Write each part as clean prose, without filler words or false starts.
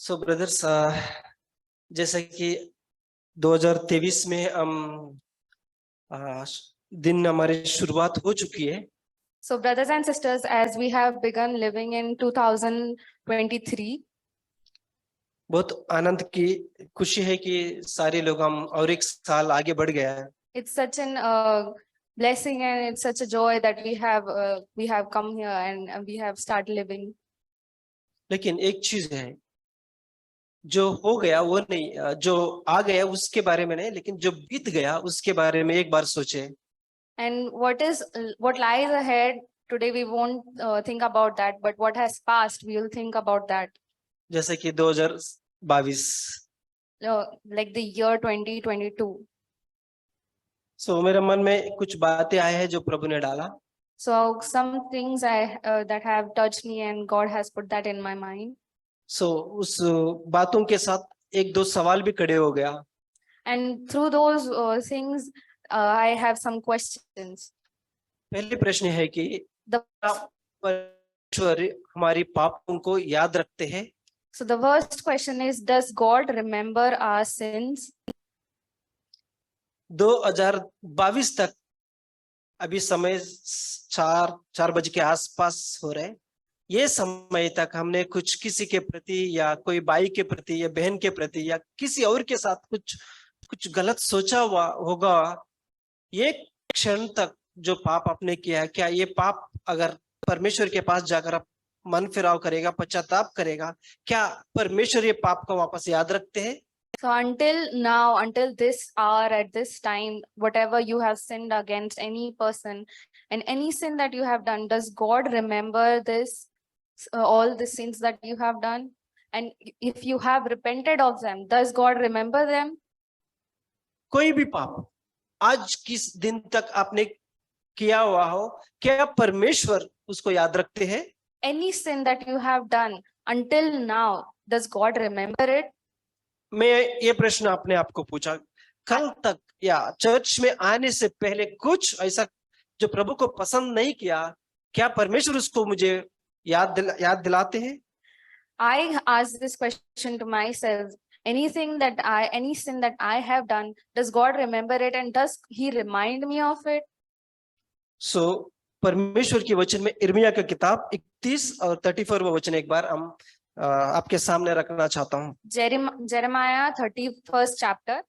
सो brothers, जैसे कि 2023 में हम आ, दिन हमारी शुरुआत हो चुकी है। So, brothers and sisters, as we have begun living in 2023, बहुत आनंद की खुशी है कि सारे लोग हम और एक साल आगे बढ़ गया है। it's such an blessing and it's such a joy that we have come here and we have started living. लेकिन एक चीज है, जो हो गया वो नहीं, जो आ गया उसके बारे में नहीं, लेकिन जो बीत गया उसके बारे में एक बार सोचे। And what lies ahead today, we won't think about that, but what has passed, we will think about that. जैसे कि 2022। Like the year 2022. सो मेरे मन में कुछ बातें आए हैं जो प्रभु ने डाला। So some things that have touched me and God has put that in my mind. सो उस बातों के साथ एक दो सवाल भी खड़े हो गया। And through those things, I have some questions. पहले प्रश्न है कि The परमेश्वर हमारी पापों को याद रखते हैं? So the first question is, does God remember our sins? 2022 तक अभी समय 4 बजे के आसपास हो रहे। ये समय तक हमने कुछ किसी के प्रति या कोई भाई के प्रति या बहन के प्रति या किसी और के साथ कुछ गलत सोचा हुआ होगा। ये क्षण तक जो पाप आपने किया, क्या ये पाप अगर परमेश्वर के पास जाकर आप मन फिराव करेगा, पश्चाताप करेगा, क्या परमेश्वर ये पाप को वापस याद रखते हैं? So until now, until this hour, at this time, whatever you have sinned against any person and any sin that you have done, does God remember this, all the sins that you have done? And if you have repented of them, does God remember them? कोई भी पाप आज किस दिन तक आपने किया हुआ हो, क्या परमेश्वर उसको याद रखते हैं? Any sin that you have done until now, does God remember it? मैं ये प्रश्न अपने आप को पूछा, कल तक या चर्च में आने से पहले कुछ ऐसा जो प्रभु को पसंद नहीं किया, क्या परमेश्वर उसको मुझे याद दिलाते हैं? I ask this question to myself. Any sin that I have done, does God remember it and does He remind me of it? सो परमेश्वर की वचन में इर्मिया का किताब 31 और 34 वचन एक बार हम आपके सामने रखना चाहता हूँ। Jeremiah 31st chapter,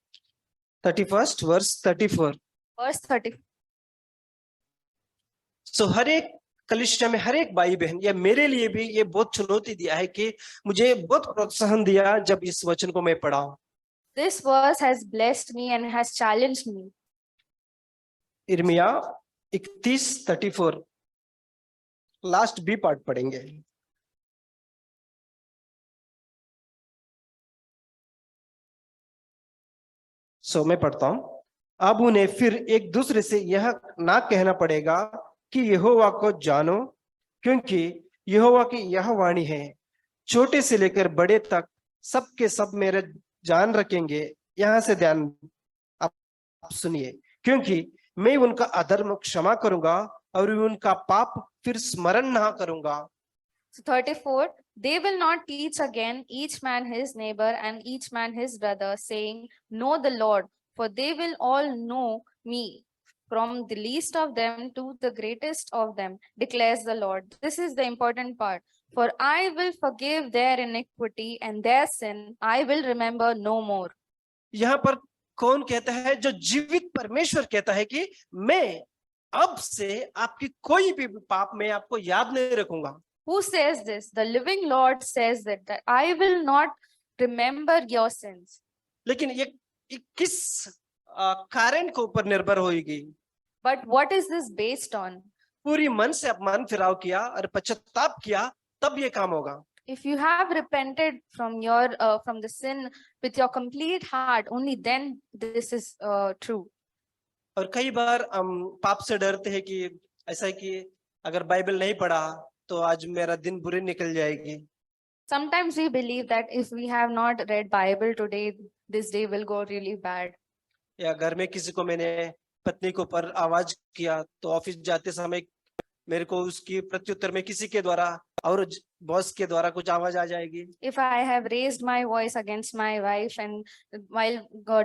31st verse 34। verse 30. सो हर एक कलिसिया में हर एक भाई बहन, या मेरे लिए भी ये बहुत चुनौती दिया है कि मुझे बहुत प्रोत्साहन दिया जब इस वचन को मैं पढ़ा। This verse has blessed me and has challenged me. इर्मिया 31:34 लास्ट बी पार्ट पढ़ेंगे। सो मैं पढ़ता हूं। अब उन्हें फिर एक दूसरे से यह ना कहना पड़ेगा कि यहोवा को जानो, क्योंकि यहोवा की यह वाणी है, छोटे से लेकर बड़े तक सब के सब मेरे जान रखेंगे। यहां से ध्यान आप सुनिए, क्योंकि मैं उनका अधर्म क्षमा करूंगा और उनका पाप फिर स्मरण ना करूंगा। So 34, they will not teach again each man his neighbor and each man his brother, saying, know the Lord, for they will all know me, from the least of them to the greatest of them, declares the Lord. This is the important part. For I will forgive their iniquity and their sin I will remember no more. यहाँ पर कौन कहता है? जो जीवित परमेश्वर कहता है कि मैं अब से आपकी कोई भी पाप मैं आपको याद नहीं रखूंगा। Who says this? The living Lord says that I will not remember your sins. लेकिन ये किस कारण के ऊपर निर्भर होगी? But what is this based on? पूरी मन से आप मन फिराव किया और पश्चाताप किया, तब ये काम होगा। If you have repented from the sin with your complete heart, only then this is true. और कई बार हम पाप से डरते हैं कि ऐसा है कि अगर बाइबल नहीं पढ़ा तो आज मेरा दिन बुरी निकल जाएगी। Sometimes we believe that if we have not read Bible today, this day will go really bad. या घर में किसी को मैंने पत्नी को पर आवाज किया तो ऑफिस जाते समय मेरे को उसकी प्रत्युत्तर में किसी के द्वारा और बॉस के द्वारा कुछ आवाज आ जाएगी, If I have raised my voice against my wife and while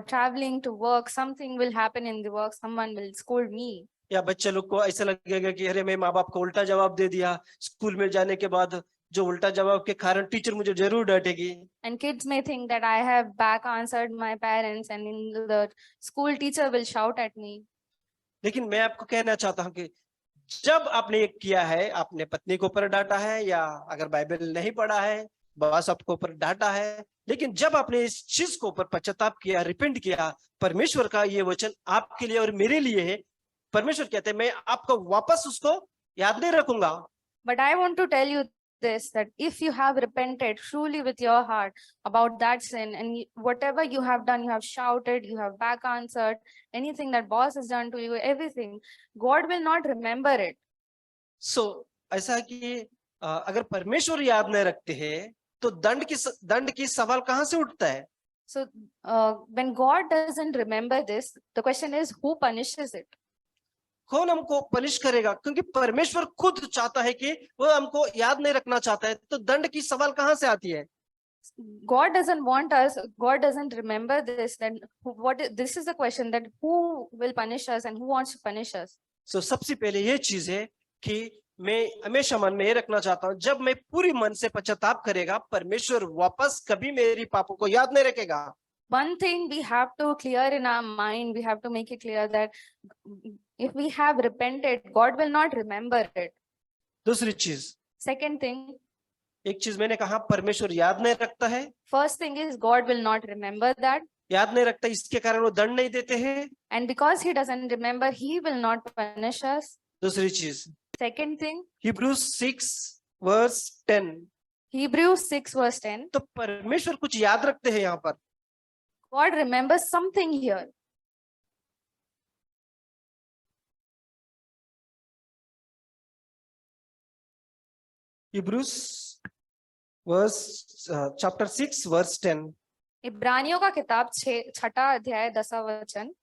traveling to work, something will happen in the work, someone will scold me. या बच्चे लोग को ऐसा लगेगा कि अरे मैं माँ बाप को उल्टा जवाब दे दिया, स्कूल में जाने के बाद जो उल्टा जवाब के कारण टीचर मुझे जरूर डांटेगी। And kids may think that I have back answered my parents and in the school teacher will shout at me. लेकिन मैं आपको कहना चाहता हूँ कि जब आपने ये किया है, आपने पत्नी को ऊपर डांटा है, या अगर बाइबल नहीं पढ़ा है, बॉस आपको ऊपर डांटा है, लेकिन जब आपने इस चीज को ऊपर पश्चाताप किया, रिपेंट किया, परमेश्वर का ये वचन आपके लिए और मेरे लिए है। परमेश्वर कहते हैं मैं आपको वापस उसको याद नहीं रखूंगा। But I want to tell you this, that if you have repented truly with your heart about that sin and whatever you have done, you have shouted, you have back answered, anything that boss has done to you, everything, God will not remember it. So ऐसा है कि अगर परमेश्वर याद नहीं रखते हैं तो दंड की सवाल कहाँ से उठता है? So when God doesn't remember this, the question is who punishes it? कौन हमको पनिश करेगा? क्योंकि परमेश्वर खुद चाहता है कि वो हमको याद नहीं रखना चाहता है, तो दंड की सवाल कहाँ से आती है? God doesn't want us, God doesn't remember this, then this is the question, that who will punish us and who wants to punish us? So सबसे पहले ये चीज है कि मैं हमेशा मन में ये रखना चाहता हूँ, जब मैं पूरी मन से पश्चाताप करेगा, परमेश्वर वापस कभी मेरी पापों को याद नहीं रखेगा। One thing we have to clear in our mind, we have to make it clear that if we have repented, God will not remember it. दूसरी चीज, Second thing, एक चीज मैंने कहा परमेश्वर याद नहीं रखता है। first thing is God will not remember that, याद नहीं रखता, इसके कारण वो दंड नहीं देते हैं। and because he doesn't remember, he will not punish us. दूसरी चीज, Second thing, Hebrews 6 verse 10, Hebrews 6 verse 10, तो परमेश्वर कुछ याद रखते हैं यहाँ पर। God remembers something here. Hebrews chapter 6 verse 10, इब्रानियों का किताब 6 अध्याय 10वां वचन,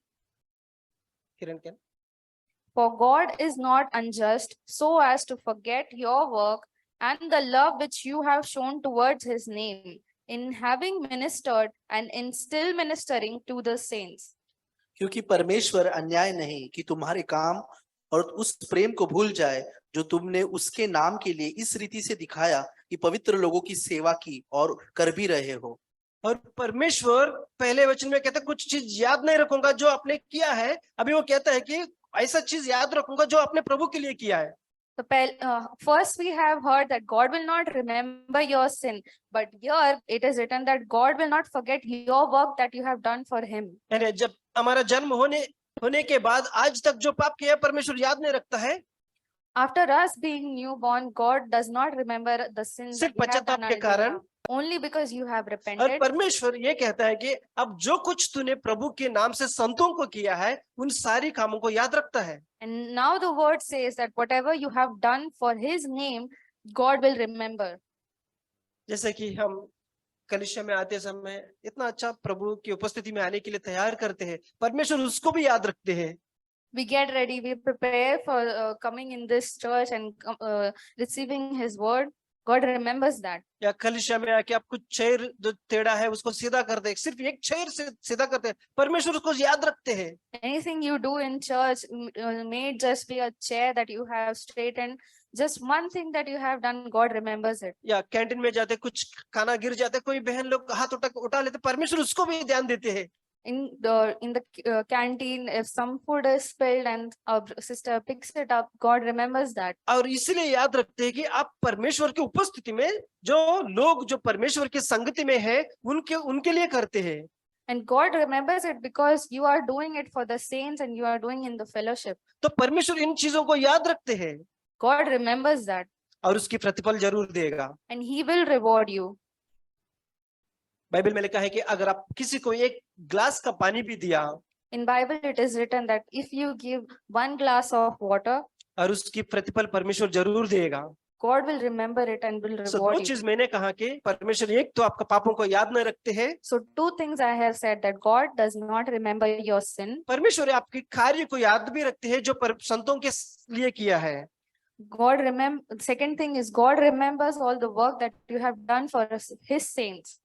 किरण क्या? For God is not unjust so as to forget your work and the love which you have shown towards his name in having ministered and in still ministering to the saints. क्योंकि परमेश्वर अन्याय नहीं कि तुम्हारे काम और उस प्रेम को भूल जाए जो तुमने उसके नाम के लिए इस रीति से दिखाया कि पवित्र लोगों की सेवा की और कर भी रहे हो। और परमेश्वर पहले वचन में कहता है कुछ चीज याद नहीं रखूंगा जो आपने किया है, अभी वो कहता है कि ऐसा चीज याद रखूंगा जो आपने प्रभु के लिए किया है। So first we have heard that God will not remember your sin, but here it is written that God will not forget your work that you have done for him. यानी जब हमारा जन्म होने के बाद आज तक जो पाप किया परमेश्वर याद नहीं रखता है। After us being newborn, God does not remember the sins that सिर्फ we have पश्चाताप done के until कारण, now. Only because you have और repented. परमेश्वर ये कहता है कि अब जो कुछ तूने प्रभु के नाम से संतों को किया है उन सारी कामों को याद रखता है। And now the word says that whatever you have done for his name, God will remember. जैसे कि हम कलीसिया में आते समय इतना अच्छा प्रभु की उपस्थिति में आने के लिए तैयार करते हैं, परमेश्वर उसको भी याद रखते हैं। We get ready, we prepare for coming in this church and receiving his word. God remembers that. या कलीसिया में आके आप कुछ चेयर जो टेढ़ा है उसको सीधा कर दे, सिर्फ एक चेयर से सीधा करते हैं, परमेश्वर उसको याद रखते हैं। Anything you do in church, may it just be a chair that you have straightened, just one thing that you have done, God remembers it. या कैंटीन में जाते कुछ खाना गिर जाते, कोई बहन लोग हाथ उठा लेते, परमेश्वर उसको भी ध्यान देते हैं। In the canteen, if some food is spilled and a sister picks it up, God remembers that. और इसलिए याद रखते हैं कि आप परमेश्वर की उपस्थिति में जो लोग जो परमेश्वर की संगति में है उनके लिए करते हैं। And God remembers it because you are doing it for the saints and you are doing in the fellowship. तो परमेश्वर इन चीजों को याद रखते हैं God remembers that और उसकी प्रतिफल जरूर देगा। and he will reward you. Bible में लिखा है कि अगर आप किसी को एक ग्लास का पानी भी दिया, In Bible it is written that if you give one glass of water, और उसकी प्रतिफल परमेश्वर जरूर देगा। God will remember it and will So, reward दो you. चीज मैंने कहा कि परमेश्वर एक तो आपका पापों को याद न रखते हैं, So 2 things I have said, that God does not remember your sin. परमेश्वर आपके कार्य को याद भी रखते हैं जो संतों के लिए किया है। Second thing is God remembers all the work that you have done for his saints.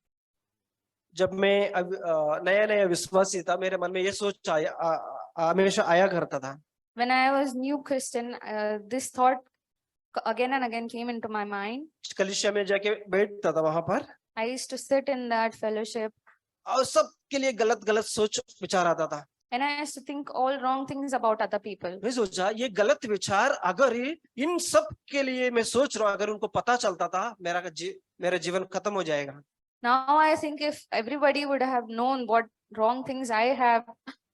जब मैं नया नया विश्वासी था, मेरे मन में ये सोच हमेशा आया करता था When I was new Christian, this thought again and again came into my mind. कलीसिया में जाके बैठता था वहां पर, I used to sit in that fellowship और सबके लिए गलत गलत सोच विचार आता था। and I used to think all wrong things about other people. मैं सोचा ये गलत विचार अगर इन सब के लिए मैं सोच रहा हूँ, अगर उनको पता चलता था मेरा जीवन खत्म हो जाएगा। Now I think if everybody would have known what wrong things I have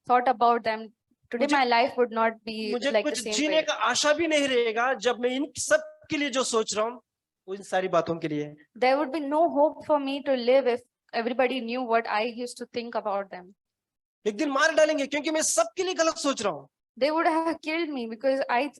thought about them, today my life would not be मुझे like the कुछ same जीने way. का आशा भी नहीं रहेगा जब मैं इन सब के लिए जो सोच रहा हूँ, उन सारी बातों के लिए। There would be no hope for me to live if everybody knew what I used to think about them. एक दिन मार डालेंगे क्योंकि मैं सबके लिए गलत सोच रहा हूँ। They would have killed me because I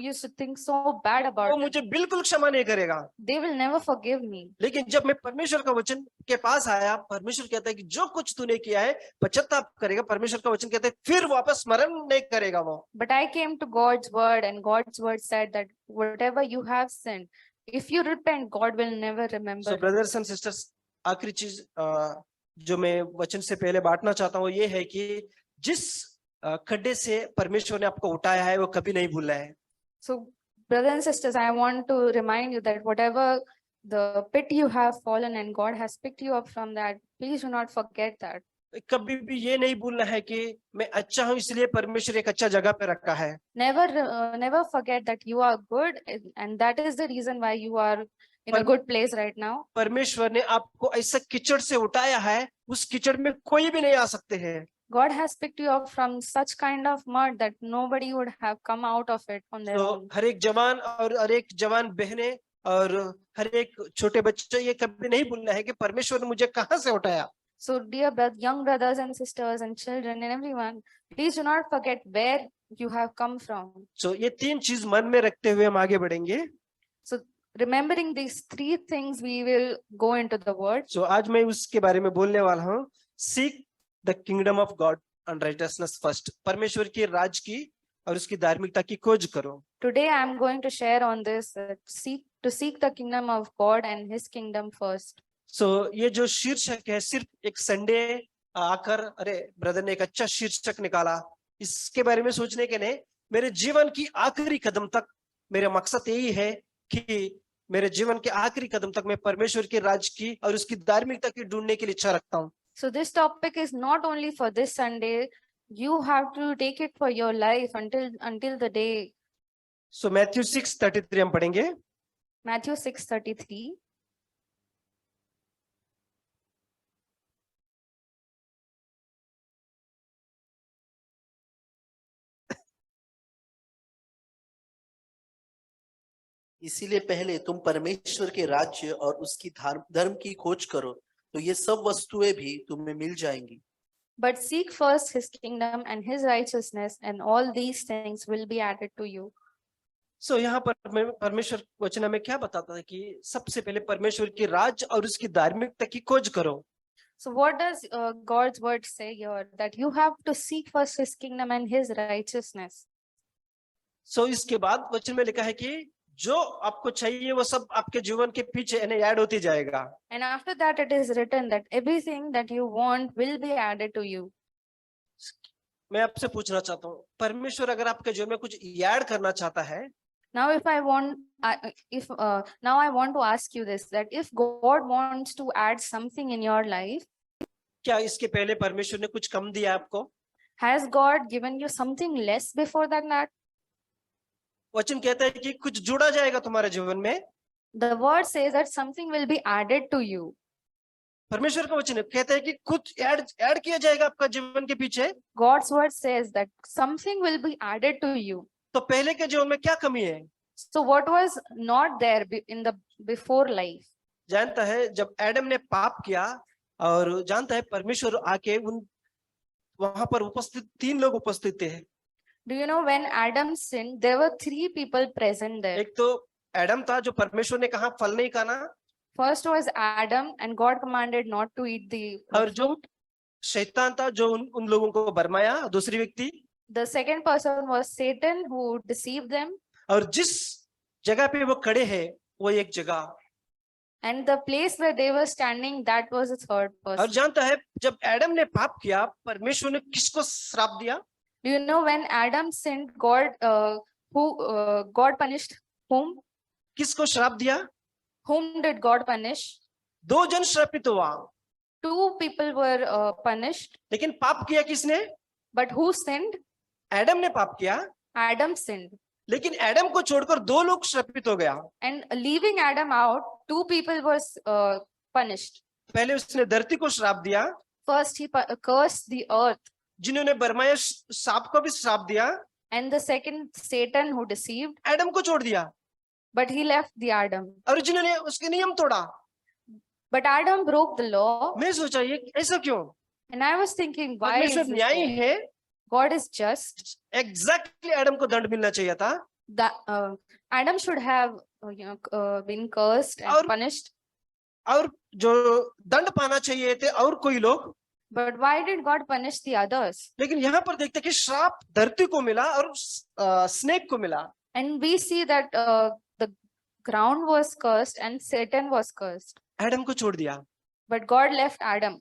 used to think so bad वो about them. मुझे बिल्कुल क्षमा नहीं करेगा। They will never forgive me. लेकिन जब मैं परमेश्वर का वचन के पास आया, परमेश्वर कहता है कि जो कुछ तूने किया है पश्चाताप करेगा। परमेश्वर का वचन कहता है फिर वापस स्मरण नहीं करेगा वो। But I came to God's word and God's word said that whatever you have sinned, if you repent, God will never remember. So brothers and sisters, आखिरी चीज जो मैं वचन से पहले बांटना चाहता हूँ ये है कि जिस खड्डे से परमेश्वर ने आपको उठाया है वो कभी नहीं भूलना है। So, brothers and sisters, I want to remind you that whatever the pit you have fallen and God has picked you up from that, please do not forget that. कभी भी ये नहीं भूलना है कि मैं अच्छा हूँ इसलिए परमेश्वर एक अच्छा जगह पे रखा है। Never forget that you are good and that is the reason why you are in a good place right now. परमेश्वर ने आपको ऐसा कीचड़ से उठाया है, उस कीचड़ में कोई भी नहीं आ सकते हैं। God has picked you up from such kind of mud that nobody would have come out of it on their own. हर एक जवान और हर एक जवान बहने और हर एक छोटे बच्चे ये कभी नहीं भूलना है कि परमेश्वर ने मुझे कहाँ से उठाया। So dear young brothers and sisters and children and everyone, please do not forget where you have come from. So ये तीन चीज मन में रखते हुए हम आगे बढ़ेंगे। So remembering these three things, we will go into the word. So आज मैं उसके बारे में बोलने वाला हूँ। Seek the kingdom of God and righteousness first. परमेश्वर की राज की और उसकी धार्मिकता की खोज करो। Today I am going to share on this seek the kingdom of God and his kingdom first. So ये जो शीर्षक है, सिर्फ एक संडे आकर अरे ब्रदर ने एक अच्छा शीर्षक निकाला, इसके बारे में सोचने के लिए मेरे जीवन की आखिरी कदम तक मेरा मकसद यही है कि मेरे जीवन के आखिरी कदम तक मैं परमेश्वर के राज की और उसकी धार्मिकता की ढूंढने की इच्छा रखता हूँ। So this topic is not only for this Sunday, you have to take it for your life until the day. So Matthew 6:33 हम पढ़ेंगे। Matthew 6:33. इसीलिए पहले तुम परमेश्वर के राज्य और उसकी धर्म की खोज करो, तो ये सब वस्तुएं भी तुम्हें मिल जाएंगी। But seek first his kingdom and his righteousness, and all these things will be added to you. So यहाँ पर परमेश्वर वचन हमें क्या बताता है कि सबसे पहले परमेश्वर की राज और उसकी धार्मिकता की खोज करो। So what does God's word say here? That you have to seek first his kingdom and his righteousness. So इसके बाद वचन में लिखा है कि जो आपको चाहिए वो सब आपके जीवन के पीछे ऐड होती जाएगा। And after that it is written that everything that you want will be added to you. मैं आपसे पूछना चाहता हूँ, परमेश्वर अगर आपके जीवन में कुछ ऐड करना चाहता है, Now now I want to ask you this, that if God wants to add something in your life, क्या इसके पहले परमेश्वर ने कुछ कम दिया आपको? has God given you something less before that? वचन कहता है कि कुछ जुड़ा जाएगा तुम्हारे जीवन में। The word says that something will be added to you. परमेश्वर का वचन कहता है कि कुछ ऐड किया जाएगा आपका जीवन के पीछे। God's word says that something will be added to you. तो पहले के जीवन में क्या कमी है? So what was not there in the before life? जानता है जब एडम ने पाप किया और जानता है परमेश्वर आके वहां पर उपस्थित 3 लोग उपस्थित थे। Do you know when Adam sinned, there were 3 people present there. एक तो एडम था जो परमेश्वर ने कहा फल नहीं खाना। First was Adam and God commanded not to eat the और जो शैतान था जो उन लोगों को भरमाया, दूसरी व्यक्ति। The second person was Satan who deceived them. और जिस जगह पे वो खड़े हैं वो एक जगह, And the place where they were standing, that was the third और person. जानता है जब एडम ने पाप किया परमेश्वर ने किसको श्राप दिया? Do you know when Adam sinned, God punished whom? किसको श्राप दिया? Whom did God punish? दो जन श्रापित हुआ, Two people were punished, लेकिन पाप किया किसने? but who sinned? एडम ने पाप किया, Adam sinned. लेकिन एडम को छोड़कर दो लोग श्रापित हो गया। And leaving Adam out, two people were punished. पहले उसने धरती को श्राप दिया, First, he cursed the earth, जिन्होंने बरमाया सांप को भी श्राप दिया, and the second, Satan, who deceived, Adam को छोड़ दिया, but he left the Adam. और जिन्होंने उसके नियम तोड़ा। But Adam broke the law, मैं सोचा ये ऐसा क्यों? and I was thinking, why is परमेश्वर this न्यायी so? है, God is just. Exactly Adam को दंड मिलना चाहिए था, That Adam should have been cursed and और- punished. और जो दंड पाना चाहिए थे और कोई लोग, But why did God punish the others? लेकिन यहाँ पर देखते हैं कि श्राप धरती को मिला और स्नेक को मिला। And we see that the ground was cursed and Satan was cursed. Adam को छोड़ दिया। But God left Adam.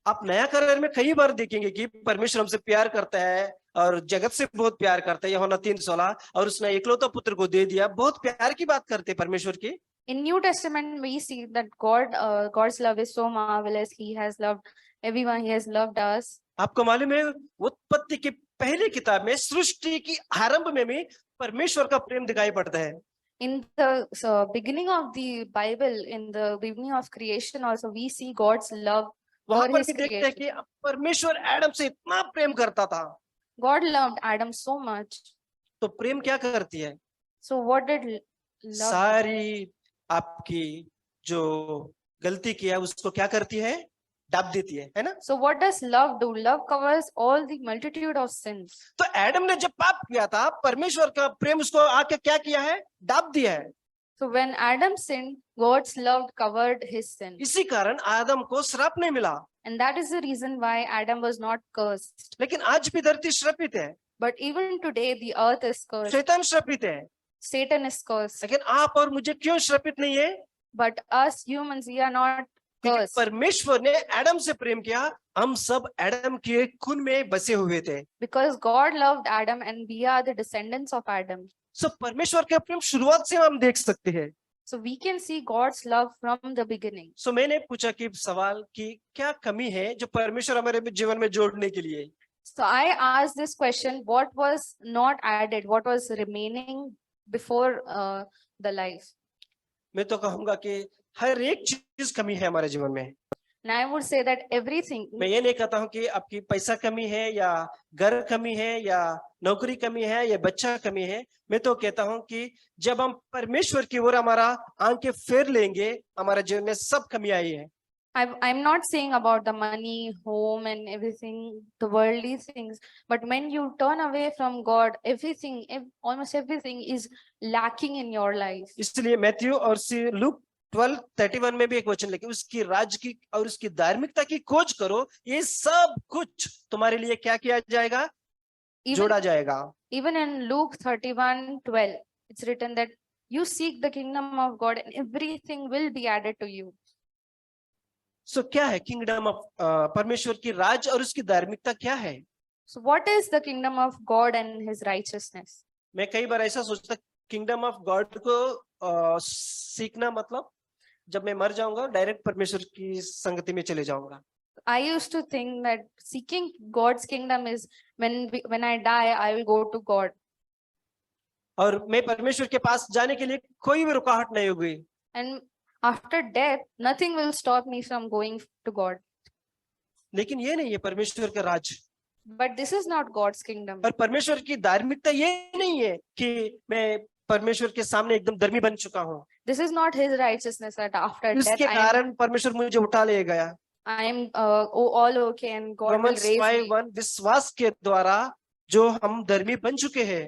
आप नया करार में कई बार देखेंगे कि परमेश्वर हमसे प्यार करता है और जगत से बहुत प्यार करता है, यूहन्ना 3:16, और उसने एकलौता पुत्र को दे दिया। बहुत प्यार की बात करते हैं परमेश्वर की। In New Testament, we see that God's love is so marvelous. He has loved everyone. He has loved us. आपको मालूम है उत्पत्ति की पहली किताब में, सृष्टि की आरंभ में भी परमेश्वर का प्रेम दिखाई पड़ता है। In the beginning of the Bible, in the beginning of creation, also we see God's love वहां for पर His भी देखते हैं creation. कि परमेश्वर एडम से इतना प्रेम करता था। God loved Adam so much. तो प्रेम क्या करती है? So what did love? सारी आपकी जो गलती किया है उसको क्या करती है? डाप देती है ना? So what does love do? Love covers all the multitude of sins. तो एडम ने जब पाप किया था, परमेश्वर का प्रेम उसको आके क्या किया है? डाप दिया है। So when Adam sinned, God's love covered his sin. इसी कारण आदम को श्राप नहीं मिला। And that is the reason why Adam was not cursed. लेकिन आज भी धरती श्रापित है, But even today, the earth is cursed. शैतान श्रापित है, Satan is cursed. लेकिन आप और मुझे क्यों श्रापित नहीं है? But us humans, we are not क्योंकि cursed. परमेश्वर ने एडम से प्रेम किया। हम सब एडम के खून में बसे हुए थे। Because God loved Adam and we are the descendants of Adam. सो परमेश्वर का प्रेम शुरुआत से हम देख सकते हैं। So we can see God's love from the beginning. सो मैंने पूछा कि सवाल कि क्या कमी है जो परमेश्वर हमारे जीवन में जोड़ने के लिए? So I asked this question, what was not added? What was remaining before the life? मैं तो कहूंगा कि हर एक चीज कमी है हमारे जीवन में। And I would say that everything, मैं ये नहीं कहता हूँ कि आपकी पैसा कमी है या घर कमी है या नौकरी कमी है या बच्चा कमी है। मैं तो कहता हूँ कि जब हम परमेश्वर की ओर हमारा आंखें फेर लेंगे, हमारे जीवन में सब कमी आई है। I'm not saying about the money, home and everything, the worldly things, but when you turn away from God, everything, almost everything is lacking in your life. इसलिए मैथ्यू और लूक 12:31 में भी एक वचन लिखे, उसकी राज्य की और उसकी धार्मिकता की खोज करो, ये सब कुछ तुम्हारे लिए क्या किया जाएगा? जोड़ा जाएगा। Even in Luke 31:12, it's written that you seek the kingdom of God and everything will be added to you. सो क्या है किंगडम ऑफ परमेश्वर की राज और उसकी धार्मिकता क्या है? So what is the kingdom of God and his righteousness? मैं कई बार ऐसा सोचता, किंगडम ऑफ गॉड को सीखना मतलब जब मैं मर जाऊंगा डायरेक्ट परमेश्वर की संगति में चले जाऊंगा। I used to think that seeking God's kingdom is when I die, I will go to God. और मैं परमेश्वर के पास जाने के लिए कोई भी रुकावट नहीं होगी। And after death, nothing will stop me from going to God. लेकिन ये नहीं है परमेश्वर का राज, But this is not God's kingdom. और परमेश्वर की धार्मिकता ये नहीं है कि मैं परमेश्वर के सामने एकदम धर्मी बन चुका हूँ, This is not his righteousness that after death इसके कारण परमेश्वर मुझे उठा ले गया। I am all okay and God will Romans raise me. 5:1 विश्वास के द्वारा जो हम धर्मी बन चुके हैं।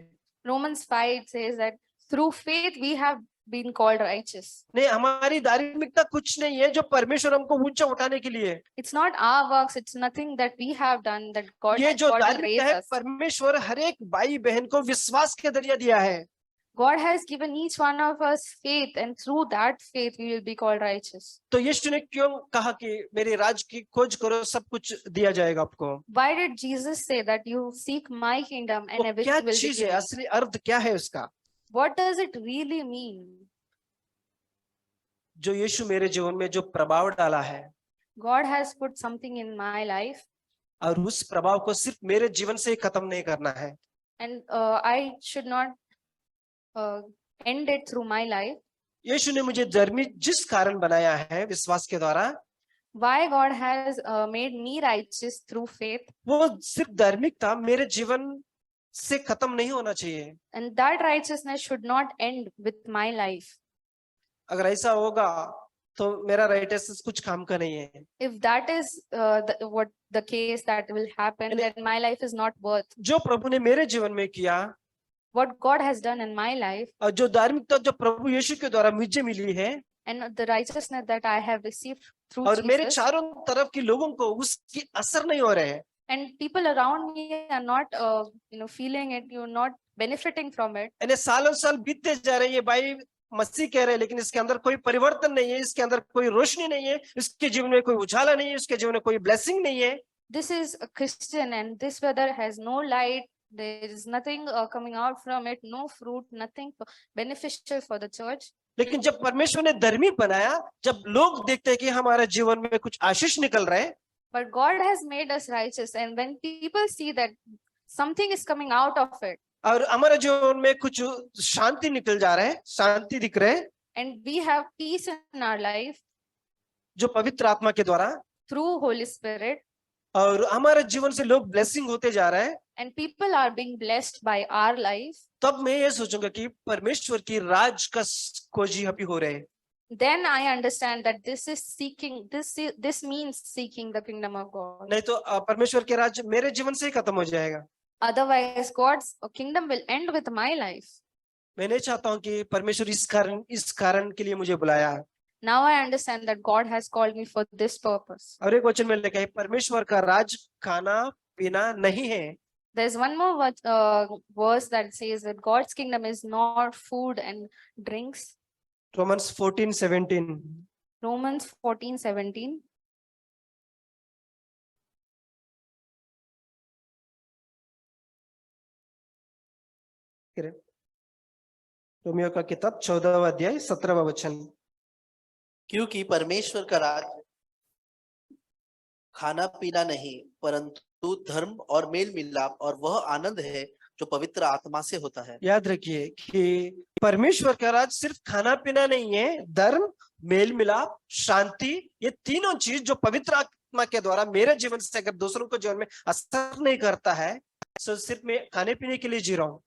Romans 5 says that through faith we have been called righteous. नहीं, हमारी धार्मिकता कुछ नहीं है जो परमेश्वर हमको ऊंचा उठाने के लिए। It's not our works, it's nothing that we have done that God, ये जो God will raise धार्मिकता है us. परमेश्वर हर एक भाई बहन को विश्वास के जरिए दिया है। God has given each one of us faith, and through that faith we will be called righteous. तो यीशु ने क्यों कहा कि मेरे राज्य की खोज करो, सब कुछ दिया जाएगा आपको? Why did Jesus say that you seek my kingdom and वो everything क्या will be चीज है? given? असली अर्थ क्या है उसका? What does it really mean? जो यीशु मेरे जीवन में जो प्रभाव डाला है, God has put something in my life, और उस प्रभाव को सिर्फ मेरे जीवन से ही खत्म नहीं करना है, and I should not end it through my life. यीशु ने मुझे धर्मी जिस कारण बनाया है विश्वास के द्वारा, Why God has made me righteous through faith, वो सिर्फ धार्मिकता मेरे जीवन से खत्म नहीं होना चाहिए। and that righteousness should not end with my life. अगर ऐसा होगा तो मेरा राइटनेस कुछ काम का नहीं है। If that is what the case that will happen, And- then my life is not worth. जो प्रभु ने मेरे जीवन में किया, What God has done in my life, और जो धार्मिकता जो प्रभु यीशु के द्वारा मुझे मिली है, and the righteousness that I have received through और मेरे Jesus, चारों तरफ के लोगों को उसकी असर नहीं हो रहे हैं, and people around me are not feeling it, you're not benefiting from it. यानी सालों साल बीतते जा रहे हैं, ये भाई मसीह कह रहे हैं, लेकिन इसके अंदर कोई परिवर्तन नहीं है, इसके अंदर कोई रोशनी नहीं है, इसके जीवन में कोई उजाला नहीं है, इसके जीवन में कोई ब्लेसिंग नहीं है। This is a Christian, and this brother has no light. There is nothing coming out from it, no fruit, nothing beneficial for the church. लेकिन जब परमेश्वर ने धर्मी बनाया, जब लोग देखते हैं कि हमारे जीवन में कुछ आशीष निकल रहा है, But God has made us righteous, and when people see that something is coming out of it, और हमारे जीवन में कुछ शांति निकल जा रहा है, शांति दिख रहे हैं, and we have peace in our life जो पवित्र आत्मा के द्वारा, through Holy Spirit, और हमारे जीवन से लोग ब्लेसिंग होते जा रहे हैं, and people are being blessed by our life, तब मैं ये सोचूंगा कि परमेश्वर की राज का खोजी अभी हो रहे हैं। then I understand that this is seeking, this means seeking the kingdom of God. नहीं तो परमेश्वर के राज मेरे जीवन से ही खत्म हो जाएगा। Otherwise, God's kingdom will end with my life. मैं नहीं चाहता हूँ कि परमेश्वर इस कारण के लिए मुझे बुलाया है। Now I understand that God has called me for this purpose. और एक वचन में लिखा है, परमेश्वर का राज खाना पीना नहीं है। There's one more verse that says that God's kingdom is not food and drinks. Romans 14:17। Romans 14:17. Romeo का किताब 14वां अध्याय 17वां वचन। क्योंकि परमेश्वर का राज खाना पीना नहीं परंतु धर्म और मेल मिलाप और वह आनंद है जो पवित्र आत्मा से होता है। याद रखिए कि परमेश्वर का राज सिर्फ खाना पीना नहीं है, धर्म, मेल मिलाप, शांति, ये तीनों चीज जो पवित्र आत्मा के द्वारा मेरे जीवन से अगर दूसरों को जीवन में असर नहीं करता है, तो सिर्फ मैं खाने पीने के लिए जी रहा हूँ।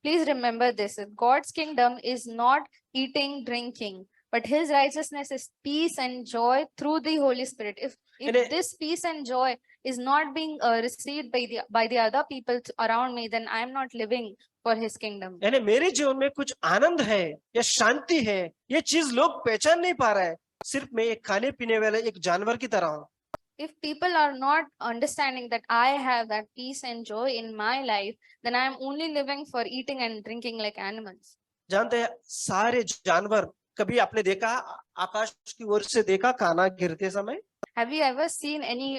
Please remember this, that God's kingdom is not eating, drinking, but his righteousness is peace and joy through the Holy Spirit. If And this peace and joy is not being received by the other people around me, then I am not living for his kingdom. यानी मेरे जीवन में कुछ आनंद है या शांति है, ये चीज लोग पहचान नहीं पा रहे हैं, सिर्फ मैं एक खाने पीने वाले एक जानवर की तरह हूँ। If people are not understanding that I have that peace and joy in my life, then I am only living for eating and drinking like animals. जानते हैं सारे जानवर, कभी आपने देखा आकाश की ओर से देखा खाना गिरते समय? Have you ever seen any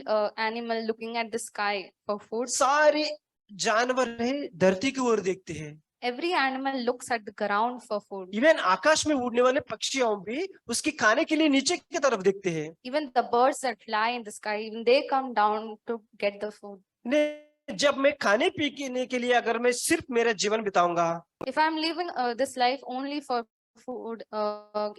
animal looking at the sky for food? सारे जानवर है धरती की ओर देखते हैं। Every animal looks at the ground for food. Even आकाश में उड़ने वाले पक्षियों भी उसकी खाने के लिए नीचे की तरफ देखते हैं। Even the birds that fly in the sky, even they come down to get the food. जब मैं खाने पीने के लिए अगर मैं सिर्फ मेरा जीवन बिताऊंगा, If I'm living this life only for food,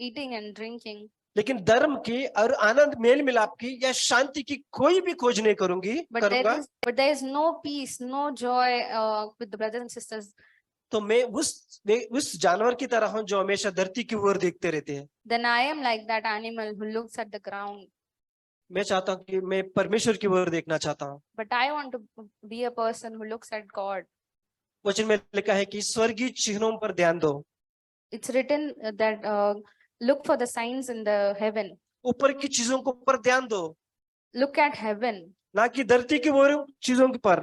eating and drinking, लेकिन धर्म की और आनंद मेल मिलाप की या शांति की कोई भी खोज नहीं करूंगी but करूंगा, there is no peace, no joy with the brothers and sisters, तो मैं उस जानवर की तरह हूं जो हमेशा धरती की ओर देखते रहते हैं। then I am like that animal who looks at the ground. मैं चाहता हूं कि मैं परमेश्वर की ओर देखना चाहता हूं। But I want to be a person who looks at God. वचन में लिखा है कि स्वर्गीय चिन्हों पर ध्यान दो। It's written that look for the signs in the heaven. ऊपर की चीजों को पर ध्यान दो, Look at heaven. ना कि धरती की ओर चीजों के पर।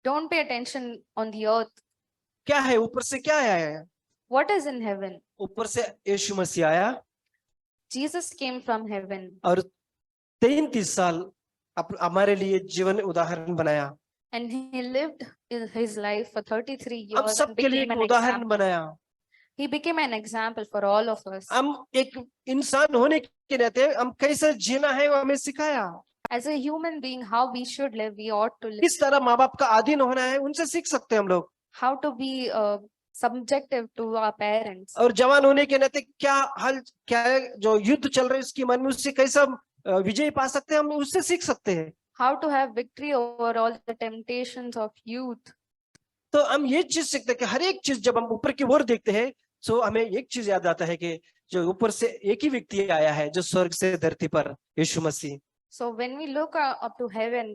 Don't pay attention on the earth. क्या है ऊपर से, क्या है? What is in heaven? ऊपर से यीशु मसीह आया Jesus came from heaven और 33 साल हमारे लिए जीवन उदाहरण बनाया। and he lived his life for 33 हम years and सबके लिए became एक an उदाहरण example. बनाया। He became an example for all of us. हम एक इंसान होने के नाते हम कैसे जीना है वो हमें सिखाया। As a human being, how we should live, we ought to live. किस तरह माँ बाप का अधीन होना है उनसे सीख सकते हैं हम लोग। How to be subjective to our parents. और जवान होने के नाते क्या है जो युद्ध चल रहा है उसकी मन में उससे कैसा विजय पा सकते हैं हम उससे सीख सकते हैं। How to have victory over all the temptations of youth. तो हम ये चीज सीखते हैं कि हर एक चीज जब हम ऊपर की ओर देखते हैं तो हमें एक चीज याद आता है कि जो ऊपर से एक ही व्यक्ति आया है जो स्वर्ग से धरती पर, यीशु मसीह। So when we look up to heaven,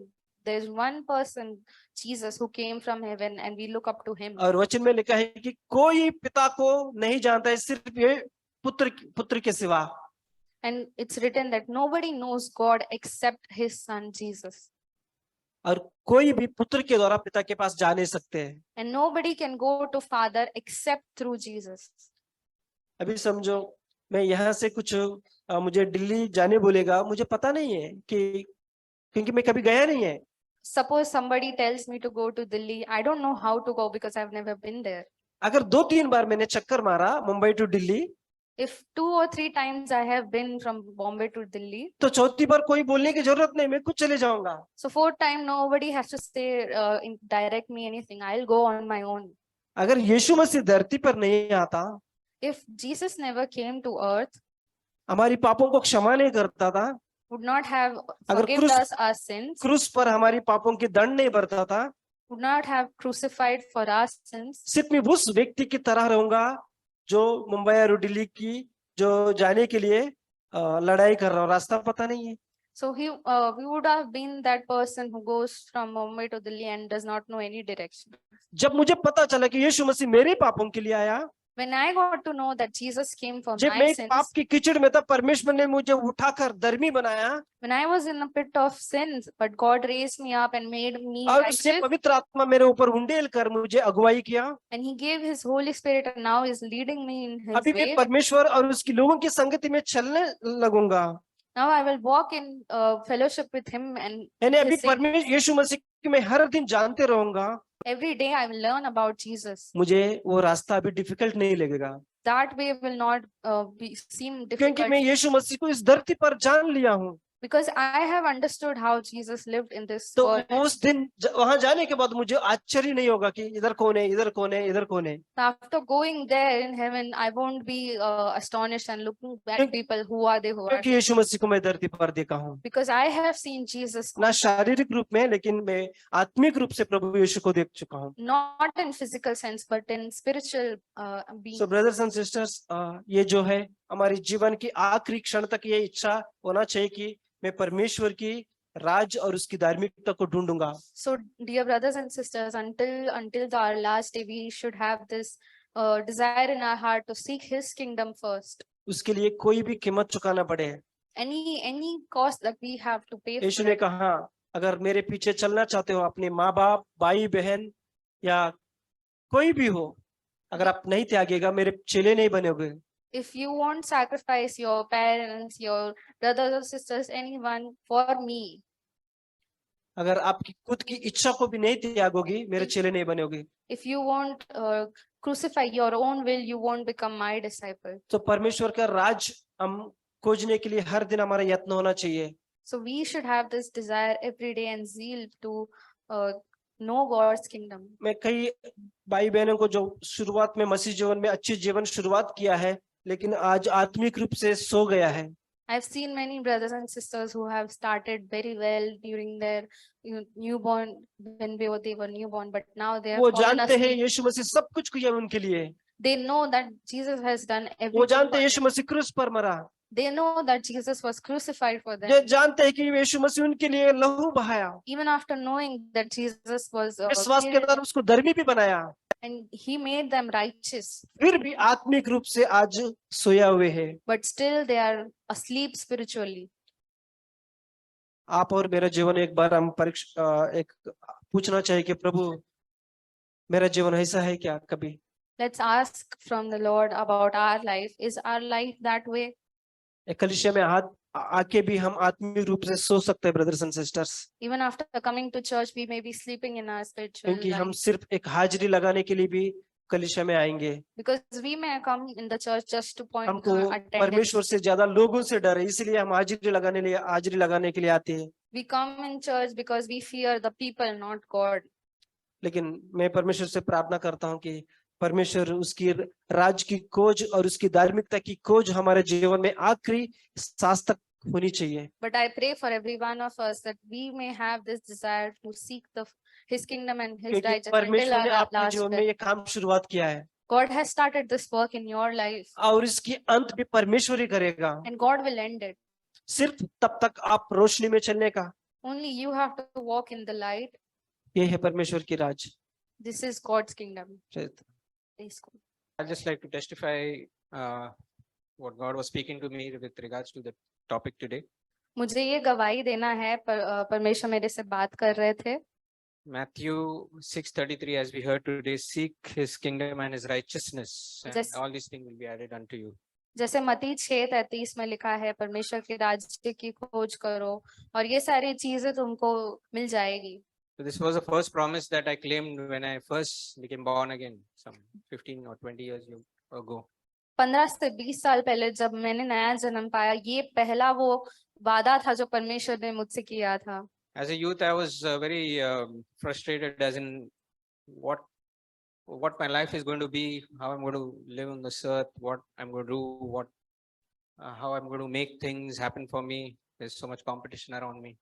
there's one person, Jesus, who came from heaven, and we look up to him. और वचन में लिखा है कि कोई पिता को नहीं जानता है सिर्फ ये पुत्र के सिवा। And it's written that nobody knows God except his son Jesus. और कोई भी पुत्र के द्वारा पिता के पास जा नहीं सकते हैं। And nobody can go to Father except through Jesus. अभी समझो मैं यहाँ से कुछ मुझे दिल्ली जाने बोलेगा, मुझे पता नहीं है कि क्योंकि मैं कभी गया नहीं है। Suppose somebody tells me to go to Delhi, I don't know how to go because I've never been there. अगर 2-3 बार मैंने चक्कर मारा Mumbai to Delhi, If 2 or 3 times I have been from Bombay to Delhi, तो चौथी बार कोई बोलने की जरूरत नहीं, मैं खुद चले जाऊंगा। so 4th time nobody has to say direct me anything. I'll go on my own. अगर यीशु मसीह धरती पर नहीं आता, If Jesus never came to earth, हमारी पापों को क्षमा नहीं करता था, would not have अगर forgiven us our sins, क्रूस पर हमारी पापों की दंड नहीं भरता था, would not have crucified for our sins, सिर्फ मैं उस व्यक्ति की तरह रहूंगा जो मुंबई और दिल्ली की जो जाने के लिए लड़ाई कर रहा हूँ, रास्ता पता नहीं है। so we would have been that person who goes from Mumbai to Delhi and does not know any direction. जब मुझे पता चला कि यीशु मसीह मेरे पापों के लिए आया, When I got to know that Jesus came for जब my मैं sins, पाप की कीचड़ में था, परमेश्वर ने मुझे उठाकर धर्मी बनाया when I was in a pit of sins, but God raised me up and made me और उससे righteous, पवित्र आत्मा मेरे ऊपर उंडेल कर मुझे अगुवाई किया। and He gave His Holy Spirit and now is leading me in His अभी मैं way. परमेश्वर और उसकी लोगों की संगति में चलने लगूंगा। Now I will walk in fellowship with Him, and यानी अभी His saints. परमेश्वर यीशु मसीह की मैं हर दिन जानते रहूंगा। Every day I will learn about Jesus. मुझे वो रास्ता अभी डिफिकल्ट नहीं लगेगा That way will not seem क्योंकि difficult मैं यीशु मसीह को इस धरती पर जान लिया हूँ। because I have understood how Jesus lived in this तो world. उस दिन वहां जाने के बाद मुझे आश्चर्य नहीं होगा कि इधर कौन है, इधर कौन है, इधर कौन है। After going there in heaven, I won't be astonished and looking at क्यों- people who are they, who are क्योंकि यीशु मसीह को मैं धरती पर देखा हूँ, because I have seen Jesus ना शारीरिक रूप में लेकिन मैं आत्मिक रूप से प्रभु यीशु को देख चुका हूँ। not in physical sense but in spiritual being. So brothers and sisters, ये जो है हमारी जीवन की आखिरी क्षण तक ये इच्छा होना चाहिए कि मैं परमेश्वर की राज और उसकी धार्मिकता को ढूंढूंगा। So dear brothers and sisters, until our last day, we should have this desire in our heart to seek His kingdom first. उसके लिए कोई भी कीमत चुकाना पड़े। Any cost that we have to pay Yeshu for ने it. कहा अगर मेरे पीछे चलना चाहते हो, अपने माँ बाप, भाई बहन या कोई भी हो, अगर आप नहीं त्यागेगा मेरे चेले नहीं बनेगे। If you won't sacrifice your parents, your brothers or sisters, anyone for me, अगर आपकी खुद की इच्छा को भी नहीं त्यागोगी मेरे चेले नहीं बनेगे। if you won't crucify your own will, you won't become my disciple. तो परमेश्वर का राज हम खोजने के लिए हर दिन हमारा यत्न होना चाहिए। So we should have this desire every day and zeal to know God's kingdom. मैं कई भाई बहनों को जो शुरुआत में मसीह जीवन में अच्छी जीवन शुरुआत किया है लेकिन आज आत्मिक रूप से सो गया है। I've seen many brothers and sisters who have started very well during their newborn, when they were newborn, but now they have वो fallen जानते हैं asleep. यीशु मसीह सब कुछ किया उनके लिए। They know that Jesus has done वो everything. जानते for हैं them. यीशु मसीह क्रूस पर मरा। They know that Jesus was crucified for them. ये जानते हैं कि यीशु मसीह उनके लिए लहू बहाया, Even after knowing that Jesus was विश्वास के killed द्वारा उसको धर्मी भी बनाया, and He made them righteous, फिर भी आत्मिक रूप से आज सोया हुए हैं। but still they are asleep spiritually. आप और मेरा जीवन एक बार हम एक पूछना चाहिए कि प्रभु मेरा जीवन ऐसा है क्या? कभी Let's ask from the Lord about our life. Is our life that way? एक कलीसिया में आके भी हम आत्मीय रूप से सो सकते हैं brothers and sisters, Even after coming to church, we may be sleeping in our spiritual क्योंकि हम life. सिर्फ एक हाजिरी लगाने के लिए भी कलीसिया में आएंगे। Because we may come in the church just to point हमको attendance. परमेश्वर से ज्यादा लोगों से डर है, इसलिए हम हाजिरी लगाने के लिए आते हैं। We come in church because we fear the people, not God. लेकिन मैं परमेश्वर से प्रार्थना करता हूँ कि परमेश्वर उसकी राज की खोज और उसकी धार्मिकता की खोज हमारे जीवन में आखिरी सांस तक होनी चाहिए। But I pray for every one of us that we may have this desire to seek His kingdom and His क्योंकि righteousness until परमेश्वर ने our अपने last जीवन में breath. ये काम शुरुआत किया है God has started this work in your life, और इसकी अंत भी परमेश्वर ही करेगा। and God will end it. सिर्फ तब तक आप रोशनी में चलने का, Only you have to walk in the light. ये है परमेश्वर की राज। This is God's kingdom. Praise God. I'd just like to testify what God was speaking to me with regards to the topic today. मुझे ये गवाही देना है, परमेश्वर मेरे से बात कर रहे थे। Matthew 6:33, as we heard today, seek His kingdom and His righteousness, and Yes. all these things will be added unto you. जैसे मत्ती 6:33 में लिखा है, परमेश्वर के राज्य की खोज करो और ये सारी चीजें तुमको मिल जाएगी। So this was the first promise that I claimed when I first became born again, some 15 or 20 years ago. 15 से 20 साल पहले जब मैंने नया जन्म पाया, ये पहला वो वादा था जो परमेश्वर ने मुझसे किया था। As a youth, I was very frustrated, as in what my life is going to be, how I'm going to live on this earth, what I'm going to do, how I'm going to make things happen for me. There's so much competition around me.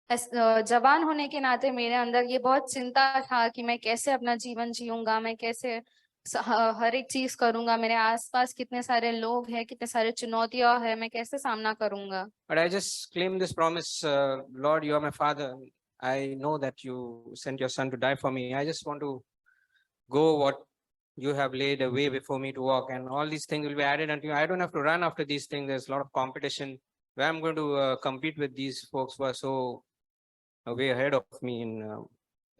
जवान होने के नाते मेरे अंदर ये बहुत चिंता था कि मैं कैसे अपना जीवन जीऊंगा, मैं कैसे हर एक चीज करूंगा, मेरे आसपास कितने सारे लोग हैं, कितने सारे चुनौतियां हैं, मैं कैसे सामना करूंगा। But I just claim this promise, Lord, you are my Father. I know that you sent your Son to die for me. I just want to go what you have laid a way before me to walk, and all these things will be added unto you. I don't have to run after these things. There's a lot of competition where I'm going to compete with these folks who are so way ahead of me in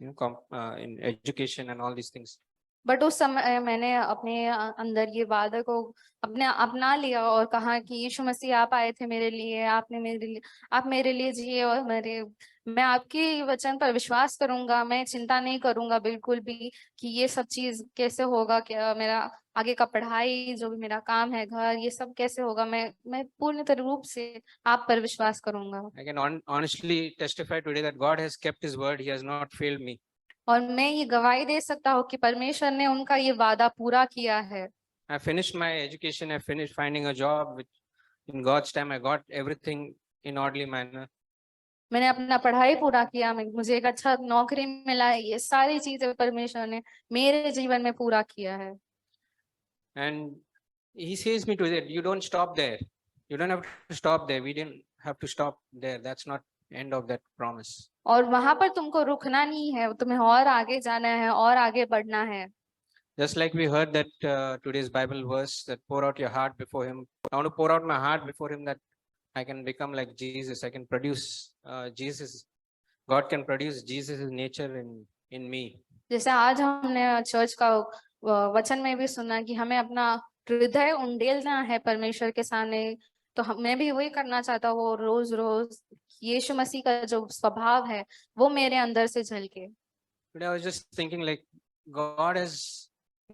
in education and all these things. But उस समय मैंने अपने अंदर ये वादा को अपना लिया और कहा कि यीशु मसीह आप आए थे मेरे लिए, आप मेरे लिए जिए और मैं आपके वचन पर विश्वास करूंगा, मैं चिंता नहीं करूंगा बिल्कुल भी कि ये सब चीज कैसे होगा, क्या मेरा आगे का पढ़ाई, जो भी मेरा काम है, घर, ये सब कैसे होगा। मैं पूर्ण रूप से आप पर विश्वास करूंगा। I can honestly testify today that God has kept His word. He has not failed me. और मैं ये गवाही दे सकता हूँ कि परमेश्वर ने उनका ये वादा पूरा किया है। I finished my education. I finished finding a job. In God's time, I got everything in orderly manner. मैंने अपना पढ़ाई पूरा किया, मुझे एक अच्छा नौकरी मिला, ये सारी चीजें परमेश्वर ने मेरे जीवन में पूरा किया है। And He says me to that, you don't stop there. You don't have to stop there. We didn't have to stop there. That's not end of that promise. और वहां पर तुमको रुकना नहीं है, तुम्हें और आगे जाना है और आगे बढ़ना है। Just like we heard that today's Bible verse, that pour out your heart before Him. I want to pour out my heart before Him, that I can become like Jesus. I can produce Jesus. God can produce Jesus' nature in me. जैसे आज हमने church का वचन में भी सुना कि हमें अपना हृदय उंडेलना है परमेश्वर के सामने, तो मैं भी वही करना चाहता हूँ, रोज रोज यीशु मसीह का जो स्वभाव है वो मेरे अंदर से झलके। Today I was just thinking, like, God has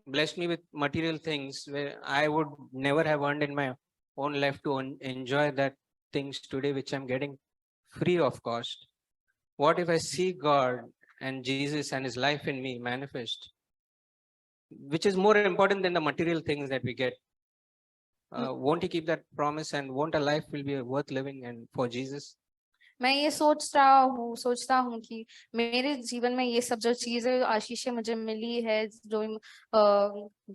blessed me with material things where I would never have earned in my own life to enjoy that things today which I'm getting free of cost. What if I see God and Jesus and His life in me manifest, which is more important than the material things that we get? Won't He keep that promise, and won't our life will be worth living and for Jesus? मैं ये सोचता हूँ कि मेरे जीवन में ये सब जो चीजें आशीषें मुझे मिली है, जो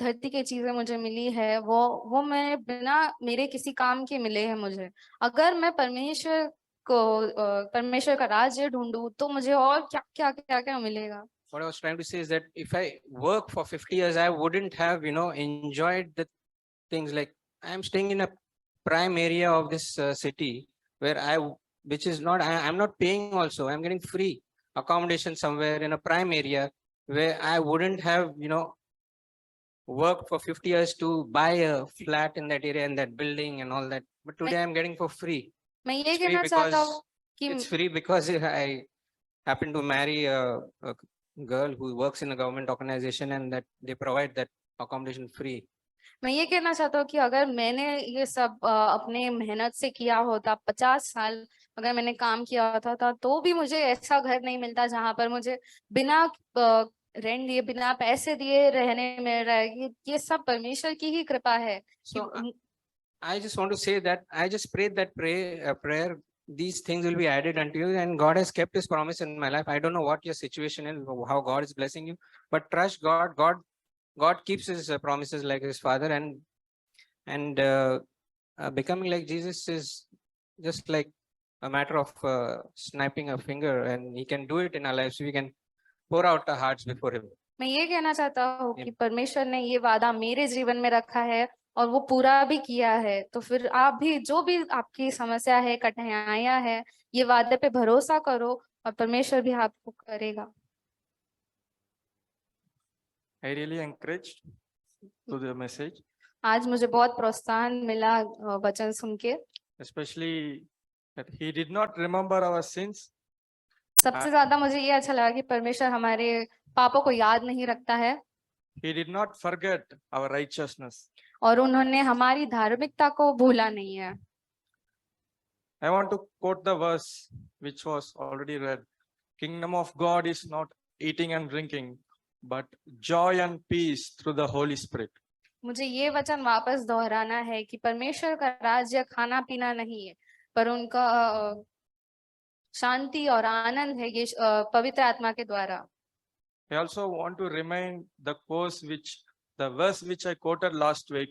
धरती की चीजें मुझे मिली है, वो मैं बिना मेरे किसी काम के मिले हैं मुझे। अगर मैं परमेश्वर का राज्य ढूंढूं तो मुझे और क्या मिलेगा। What I was trying to say is that if I work for 50 years, I wouldn't have, enjoyed the things. Like, I'm staying in a prime area of this city where which is not, I'm not paying also. I'm getting free accommodation somewhere in a prime area where I wouldn't have, worked for 50 years to buy a flat in that area and that building and all that. But today I'm getting for free. मैं ये It's free कहना चाहता because हूँ कि it's free because I happen to marry a girl who works in a government organization and that they provide that accommodation free. मैं ये कहना चाहता हूँ कि अगर मैंने ये सब अपने मेहनत से किया होता, 50 साल अगर मैंने काम किया होता था, तो भी मुझे ऐसा घर नहीं मिलता जहां पर मुझे बिना रेंट दिए, बिना पैसे दिए रहने मिल रहा है। ये सब परमेश्वर की ही कृपा है। So I just want to say that I just prayed that prayer. These things will be added unto you, and God has kept His promise in my life. I don't know what your situation is, how God is blessing you, but trust God. God keeps His promises like His Father, and becoming like Jesus is just like a matter of snapping a finger, and He can do it in our lives. We can pour out our hearts before Him. मैं ये कहना चाहता हूँ कि परमेश्वर ने ये वादा मेरे जीवन में रखा है और वो पूरा भी किया है। तो फिर आप भी, जो भी आपकी समस्या है, कठिनाइयां है, ये वादे पे भरोसा करो और परमेश्वर भी आपको करेगा। I really encouraged to the message, आज मुझे बहुत प्रोत्साहन मिला वचन सुन के। especially that He did not remember our sins. सबसे ज्यादा मुझे ये अच्छा लगा कि परमेश्वर हमारे पापों को याद नहीं रखता है He did not forget our righteousness. और उन्होंने हमारी धार्मिकता को भूला नहीं है। I want to quote the verse which was already read. Kingdom of God is not eating and drinking, but joy and peace through the Holy Spirit. मुझे ये वचन वापस दोहराना है कि परमेश्वर का राज्य खाना पीना नहीं है, पर उनका शांति और आनंद है, ये पवित्र आत्मा के द्वारा। I also want to remind the verse which I quoted last week.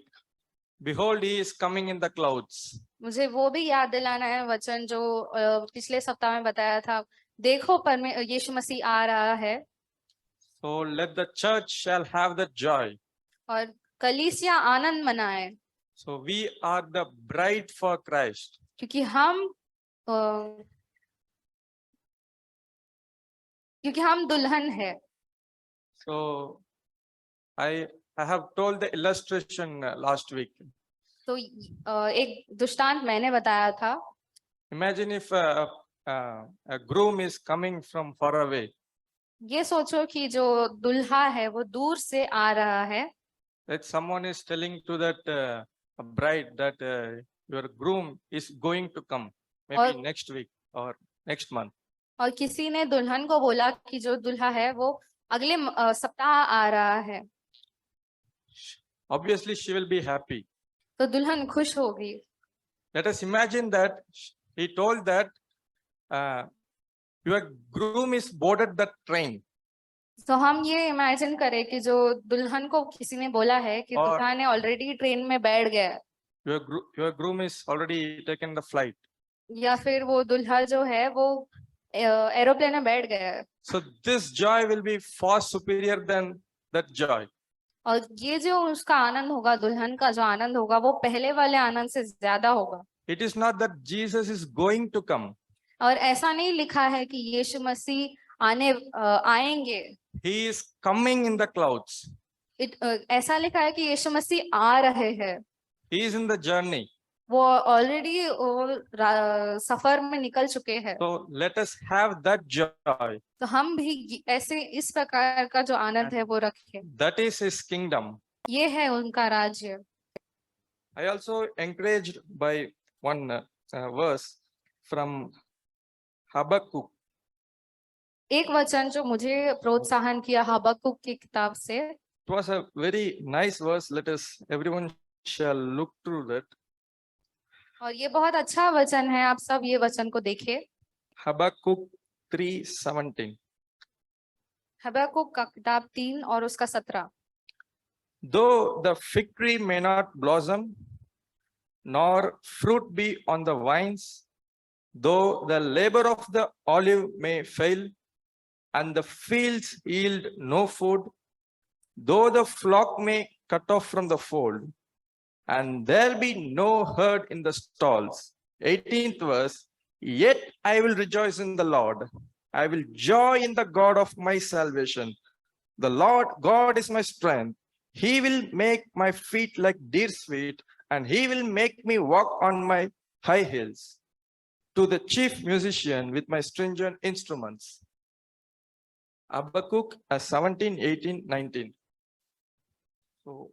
Behold, He is coming in the clouds. मुझे वो भी याद दिलाना है वचन जो पिछले सप्ताह में बताया था। देखो यीशु मसीह आ रहा है। So let the church shall have the joy. और कलीसिया आनंद मनाए। So we are the bride for Christ. क्योंकि हम दुल्हन है। So I have told the illustration last week. तो एक दृष्टांत मैंने बताया था। Imagine if a groom is coming from far away. ये सोचो कि जो दुल्हा है वो दूर से आ रहा है। That someone is telling to that bride that your groom is going to come maybe next week or next month. और किसी ने दुल्हन को बोला कि जो दुल्हा है वो अगले सप्ताह आ रहा है। Obviously she will be happy. तो दुल्हन खुश होगी। Let us imagine that he told that your groom is boarded the train. तो हम ये इमेजिन करें कि जो दुल्हन को किसी ने बोला है कि दुल्हा ने ऑलरेडी ट्रेन में बैठ गया है। Your groom is already taken the flight. या फिर वो दुल्हा जो है वो एरोप्लेन में बैठ गया है। So this joy will be far superior than that joy. और ये जो उसका आनंद होगा, दुल्हन का जो आनंद होगा, वो पहले वाले आनंद से ज्यादा होगा। It is not that Jesus is going to come. और ऐसा नहीं लिखा है कि यीशु मसीह आएंगे। He is coming in the clouds. ऐसा लिखा है कि यीशु मसीह आ रहे हैं। He is in the journey. वो ऑलरेडी सफर में निकल चुके हैं। So let us have that joy. तो हम भी ऐसे इस प्रकार का जो आनंद है वो रखें। That is His kingdom. ये है उनका राज्य। I also encouraged by one verse from Habakkuk. एक वचन जो मुझे प्रोत्साहन किया हबक्कुक की किताब से। It was a very nice verse. Everyone shall look through that. और ये बहुत अच्छा वचन है, आप सब ये वचन को देखिए। Habakkuk 3:17. हबक्कुक का किताब 3 और उसका 17। Though the fig tree may not blossom, nor fruit be on the vines, though the labor of the olive may fail, and the fields yield no food, though the flock may cut off from the fold, and there be no herd in the stalls. 18th verse, yet I will rejoice in the Lord. I will joy in the God of my salvation. The Lord God is my strength. He will make my feet like deer's feet, and he will make me walk on my high heels. To the chief musician with my stringent instruments. Habakkuk 17, 18, 19. So,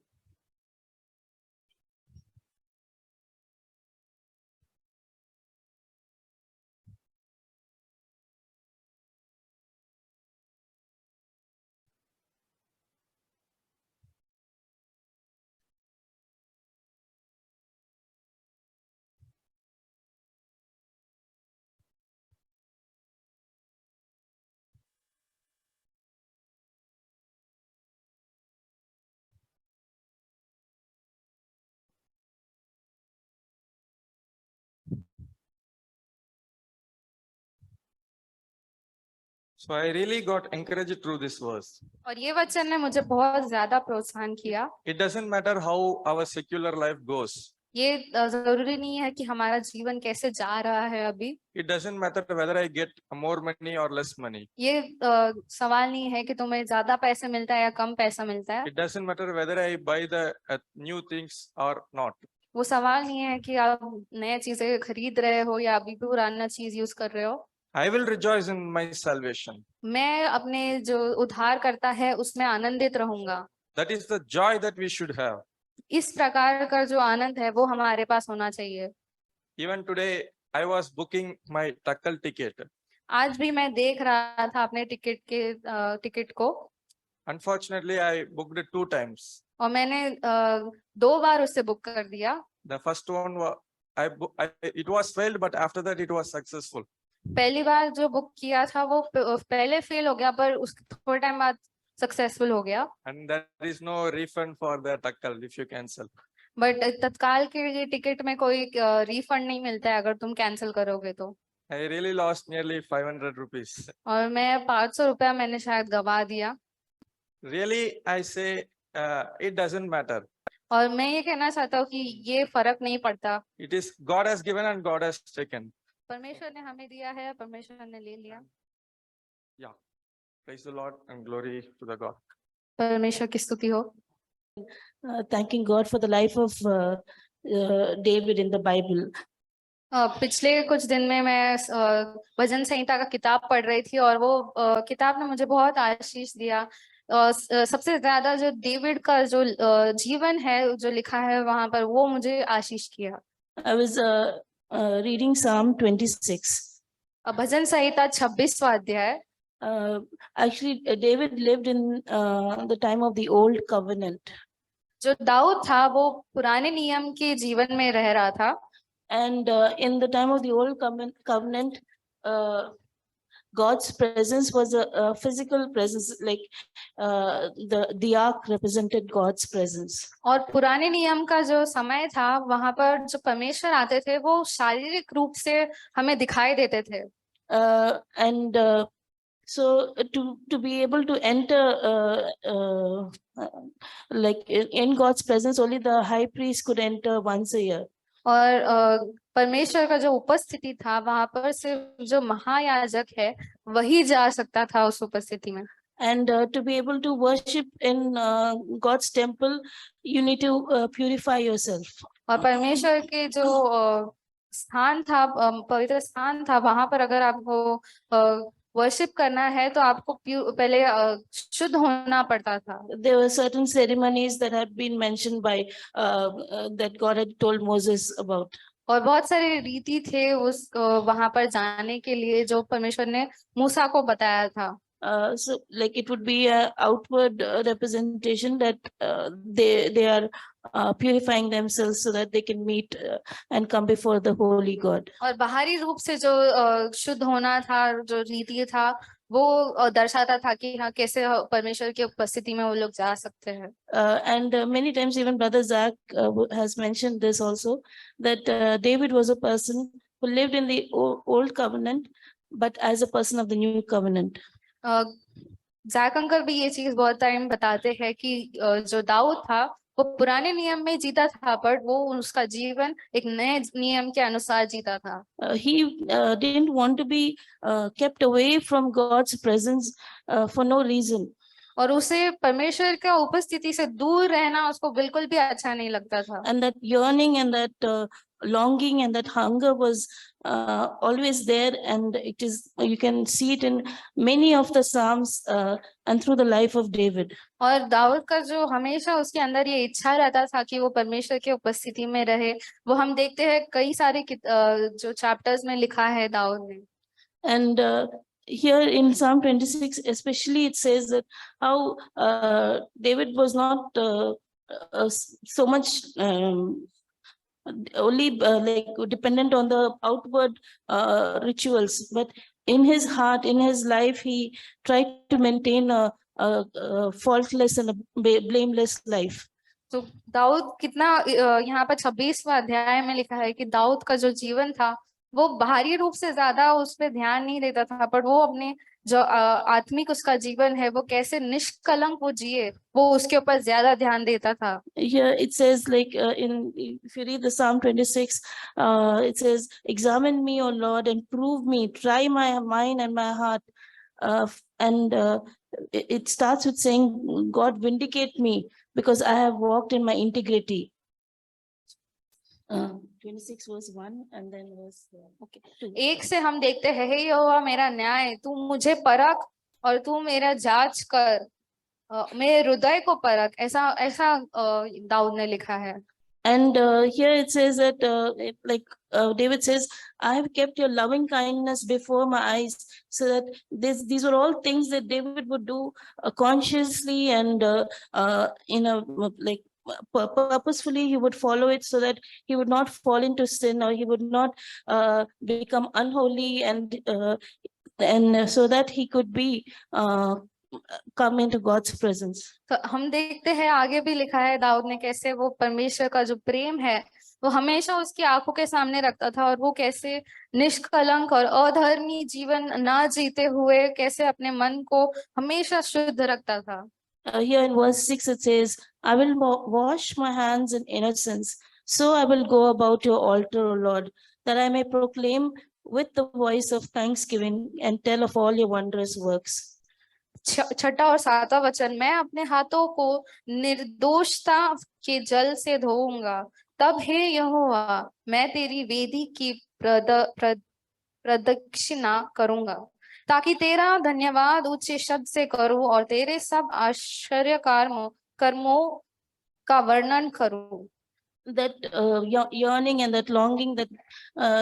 so I really got encouraged through this verse. और ये वचन ने मुझे बहुत ज्यादा प्रोत्साहन किया। It doesn't matter how our secular life goes. ये जरूरी नहीं है कि हमारा जीवन कैसे जा रहा है अभी। It doesn't matter whether I get more money or less money. ये सवाल नहीं है कि तुम्हें ज्यादा पैसे मिलता है या कम पैसा मिलता है। It doesn't matter whether I buy the new things or not. वो सवाल नहीं है कि आप नए चीजें खरीद रहे हो या अभी भी पुराना चीज यूज कर रहे हो। I will rejoice in my salvation. मैं अपने जो उद्धार करता है उसमें आनंदित रहूंगा। That is the joy that we should have. इस प्रकार का जो आनंद है वो हमारे पास होना चाहिए। Even today, I was booking my Takkal ticket. आज भी मैं देख रहा था अपने टिकट को, Unfortunately, I booked it 2 times. और मैंने 2 बार उससे बुक कर दिया। The first one was it was failed, but after that it was successful. पहली बार जो बुक किया था वो पहले फेल हो गया, पर उस थोड़े टाइम बाद सक्सेसफुल हो गया। And there is no refund for the Takkal if you cancel. But तत्काल के लिए टिकट में कोई रिफंड नहीं मिलता है अगर तुम कैंसिल करोगे तो। I really lost nearly 500 rupees. और मैं 500 रुपया मैंने शायद गवा दिया। Really, I say it doesn't matter. और मैं ये कहना चाहता हूँ कि ये फर्क नहीं पड़ता। It is God has given and God has taken. परमेश्वर ने हमें दिया है, परमेश्वर ने ले लिया। Yeah. Praise the Lord and glory to the God. परमेश्वर की स्तुति हो। Thanking God for the life of David in the Bible. पिछले कुछ दिन में मैं भजन संहिता का किताब पढ़ रही थी और वो किताब ने मुझे बहुत आशीष दिया। सबसे ज्यादा जो डेविड का जो जीवन है जो लिखा है वहां पर, वो मुझे आशीष किया। I was reading Psalm 26. भजन संहिता 26वां अध्याय। Actually, David lived in the time of the Old Covenant. जो दाऊद था वो पुराने नियम के जीवन में रह रहा था। And in the time of the Old Covenant, God's presence was a physical presence, like the ark represented God's presence. और पुराने नियम का जो समय था वहां पर जो परमेश्वर आते थे वो शारीरिक रूप से हमें दिखाई देते थे। And so to be able to enter like in God's presence, only the high priest could enter once a year. और परमेश्वर का जो उपस्थिति था वहां पर सिर्फ जो महायाजक है वही जा सकता था उस उपस्थिति में। And to be able to worship in God's temple, you need to purify yourself. और परमेश्वर के जो स्थान था, पवित्र स्थान था, वहां पर अगर आपको वर्शिप करना है तो आपको पहले शुद्ध होना पड़ता था। There were certain ceremonies that had been mentioned by that God had told Moses about. और बहुत सारे रीति थे उस वहां पर जाने के लिए जो परमेश्वर ने मूसा को बताया था। So like it would be a outward representation that they are purifying themselves so that they can meet and come before the holy God. और बाहरी रूप से जो शुद्ध होना था, जो रीति था, वो दर्शाता था कि हाँ कैसे परमेश्वर की उपस्थिति में वो लोग जा सकते हैं। And many times even Brother Zach has mentioned this also, that David was a person who lived in the old covenant but as a person of the new covenant. Jack uncle भी ये चीज बहुत time बताते हैं कि जो दाऊद था वो पुराने नियम में जीता था, पर वो उसका जीवन एक नए नियम के अनुसार जीता था। He didn't want to be kept away from God's presence for no reason. और उसे परमेश्वर का उपस्थिति से दूर रहना उसको बिल्कुल भी अच्छा नहीं लगता था। And that yearning and that longing and that hunger was always there, and it is, you can see it in many of the Psalms and through the life of David. और दाऊद का जो हमेशा उसके अंदर ये इच्छा रहता था कि वो परमेश्वर के उपस्थिति में रहे, वो हम देखते हैं कई सारे जो चैप्टर्स में लिखा है दाऊद ने। And here in Psalm 26, especially, it says that how David was not so much only like dependent on the outward rituals, but in his heart, in his life, he tried to maintain a faultless and a blameless life. तो दाऊद कितना यहाँ पर 26वां अध्याय में लिखा है कि दाऊद का जो जीवन था वो बाहरी रूप से ज्यादा उस पर ध्यान नहीं देता था, पर वो अपने जो आत्मिक उसका जीवन है वो कैसे निष्कलंक वो जिए वो उसके ऊपर ज्यादा ध्यान देता था। Here it says, like if you read the Psalm 26, it says, "Examine me, O Lord, and prove me. Try my mind and my heart." And it starts with saying, "God, vindicate me because I have walked in my integrity." 26 verse 1 and then verse 2. एक से हम देखते हैं, हे यहोवा मेरा न्याय, तू मुझे परख और तू मेरा जांच कर, मेरे हृदय को परख, ऐसा ऐसा दाऊद ने लिखा है। And here it says that David says, "I have kept your loving kindness before my eyes," so that these are all things that David would do consciously and in a like purposefully. He would follow it so that he would not fall into sin, or he would not become unholy, and so that he could be come into God's presence. तो हम देखते हैं आगे भी लिखा है दाऊद ने कैसे वो परमेश्वर का जो प्रेम है वो हमेशा उसकी आंखों के सामने रखता था, और वो कैसे निष्कलंक और अधर्मी जीवन ना जीते हुए कैसे अपने मन को हमेशा शुद्ध रखता था। Here in verse 6 it says, "I will wash my hands in innocence, so I will go about your altar, O Lord, that I may proclaim with the voice of thanksgiving and tell of all your wondrous works." छठा और सातवां वचन, मैं अपने हाथों को निर्दोषता के जल से धोऊंगा, तब हे यहोवा मैं तेरी वेदी की प्रदक्षिणा करूंगा, ताकि तेरा धन्यवाद ऊंचे शब्द से करूं और तेरे सब आश्चर्य कर्मों का वर्णन करूं। That yearning and that longing that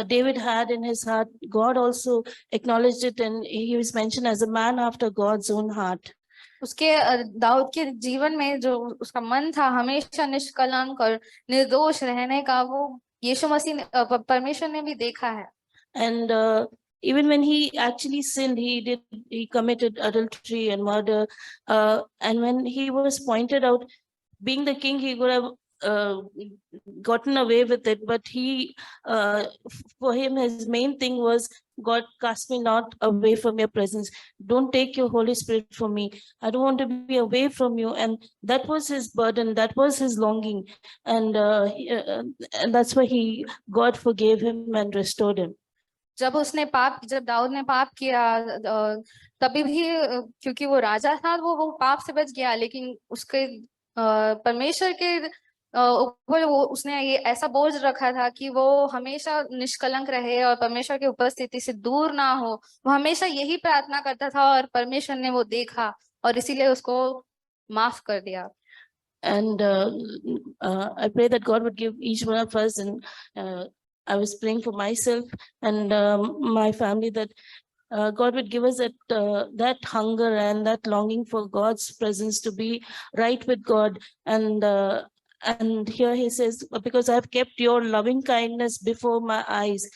David had in his heart, God also acknowledged it, and he was mentioned as a man after God's own heart. उसके दाऊद के जीवन में जो उसका मन था हमेशा निष्कलंक और निर्दोष रहने का, वो यीशु मसीह परमेश्वर ने भी देखा है। And even when he actually sinned, he committed adultery and murder, and when he was pointed out, being the king, he could have gotten away with it, but for him, his main thing was, "God, cast me not away from your presence. Don't take your Holy Spirit from me. I don't want to be away from you." And that was his burden, that was his longing, and that's why God forgave him and restored him. जब दाऊद ने पाप किया तभी भी क्योंकि वो राजा था वो पाप से बच गया, लेकिन उसके परमेश्वर के ऊपर वो उसने ये ऐसा बोझ रखा था कि वो हमेशा निष्कलंक रहे और परमेश्वर की उपस्थिति से दूर ना हो। वो हमेशा यही प्रार्थना करता था और परमेश्वर ने वो देखा और इसीलिए उसको माफ कर दिया। And I pray that God would give each one of us, and I was praying for myself and my family, that God would give us that hunger and that longing for God's presence, to be right with God. And here he says, "Because I have kept your loving kindness before my eyes."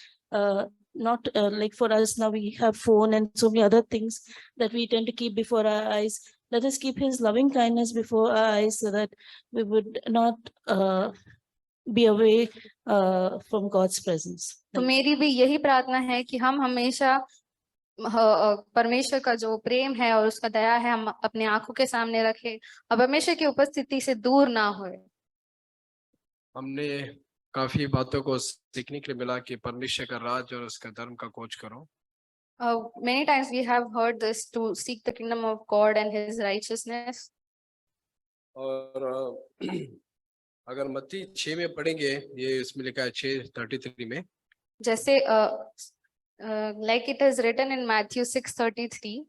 Not like for us now, we have phone and so many other things that we tend to keep before our eyes. Let us keep his loving kindness before our eyes, so that we would not be away from God's presence. तो मेरी भी यही प्रार्थना है कि हम हमेशा परमेश्वर का जो प्रेम है और उसका दया है हम अपने आंखों के सामने रखें और परमेश्वर की उपस्थिति से दूर ना होए। हमने काफी बातों को सीखने के लिए मिला कि परमेश्वर का राज और उसका धर्म का खोज करो। Many times we have heard this to seek the kingdom of God and his righteousness. और अगर मत्ती 6 में पढ़ेंगे, ये इसमें लिखा है 6:33 में, जैसे like it is written in Matthew 6:33,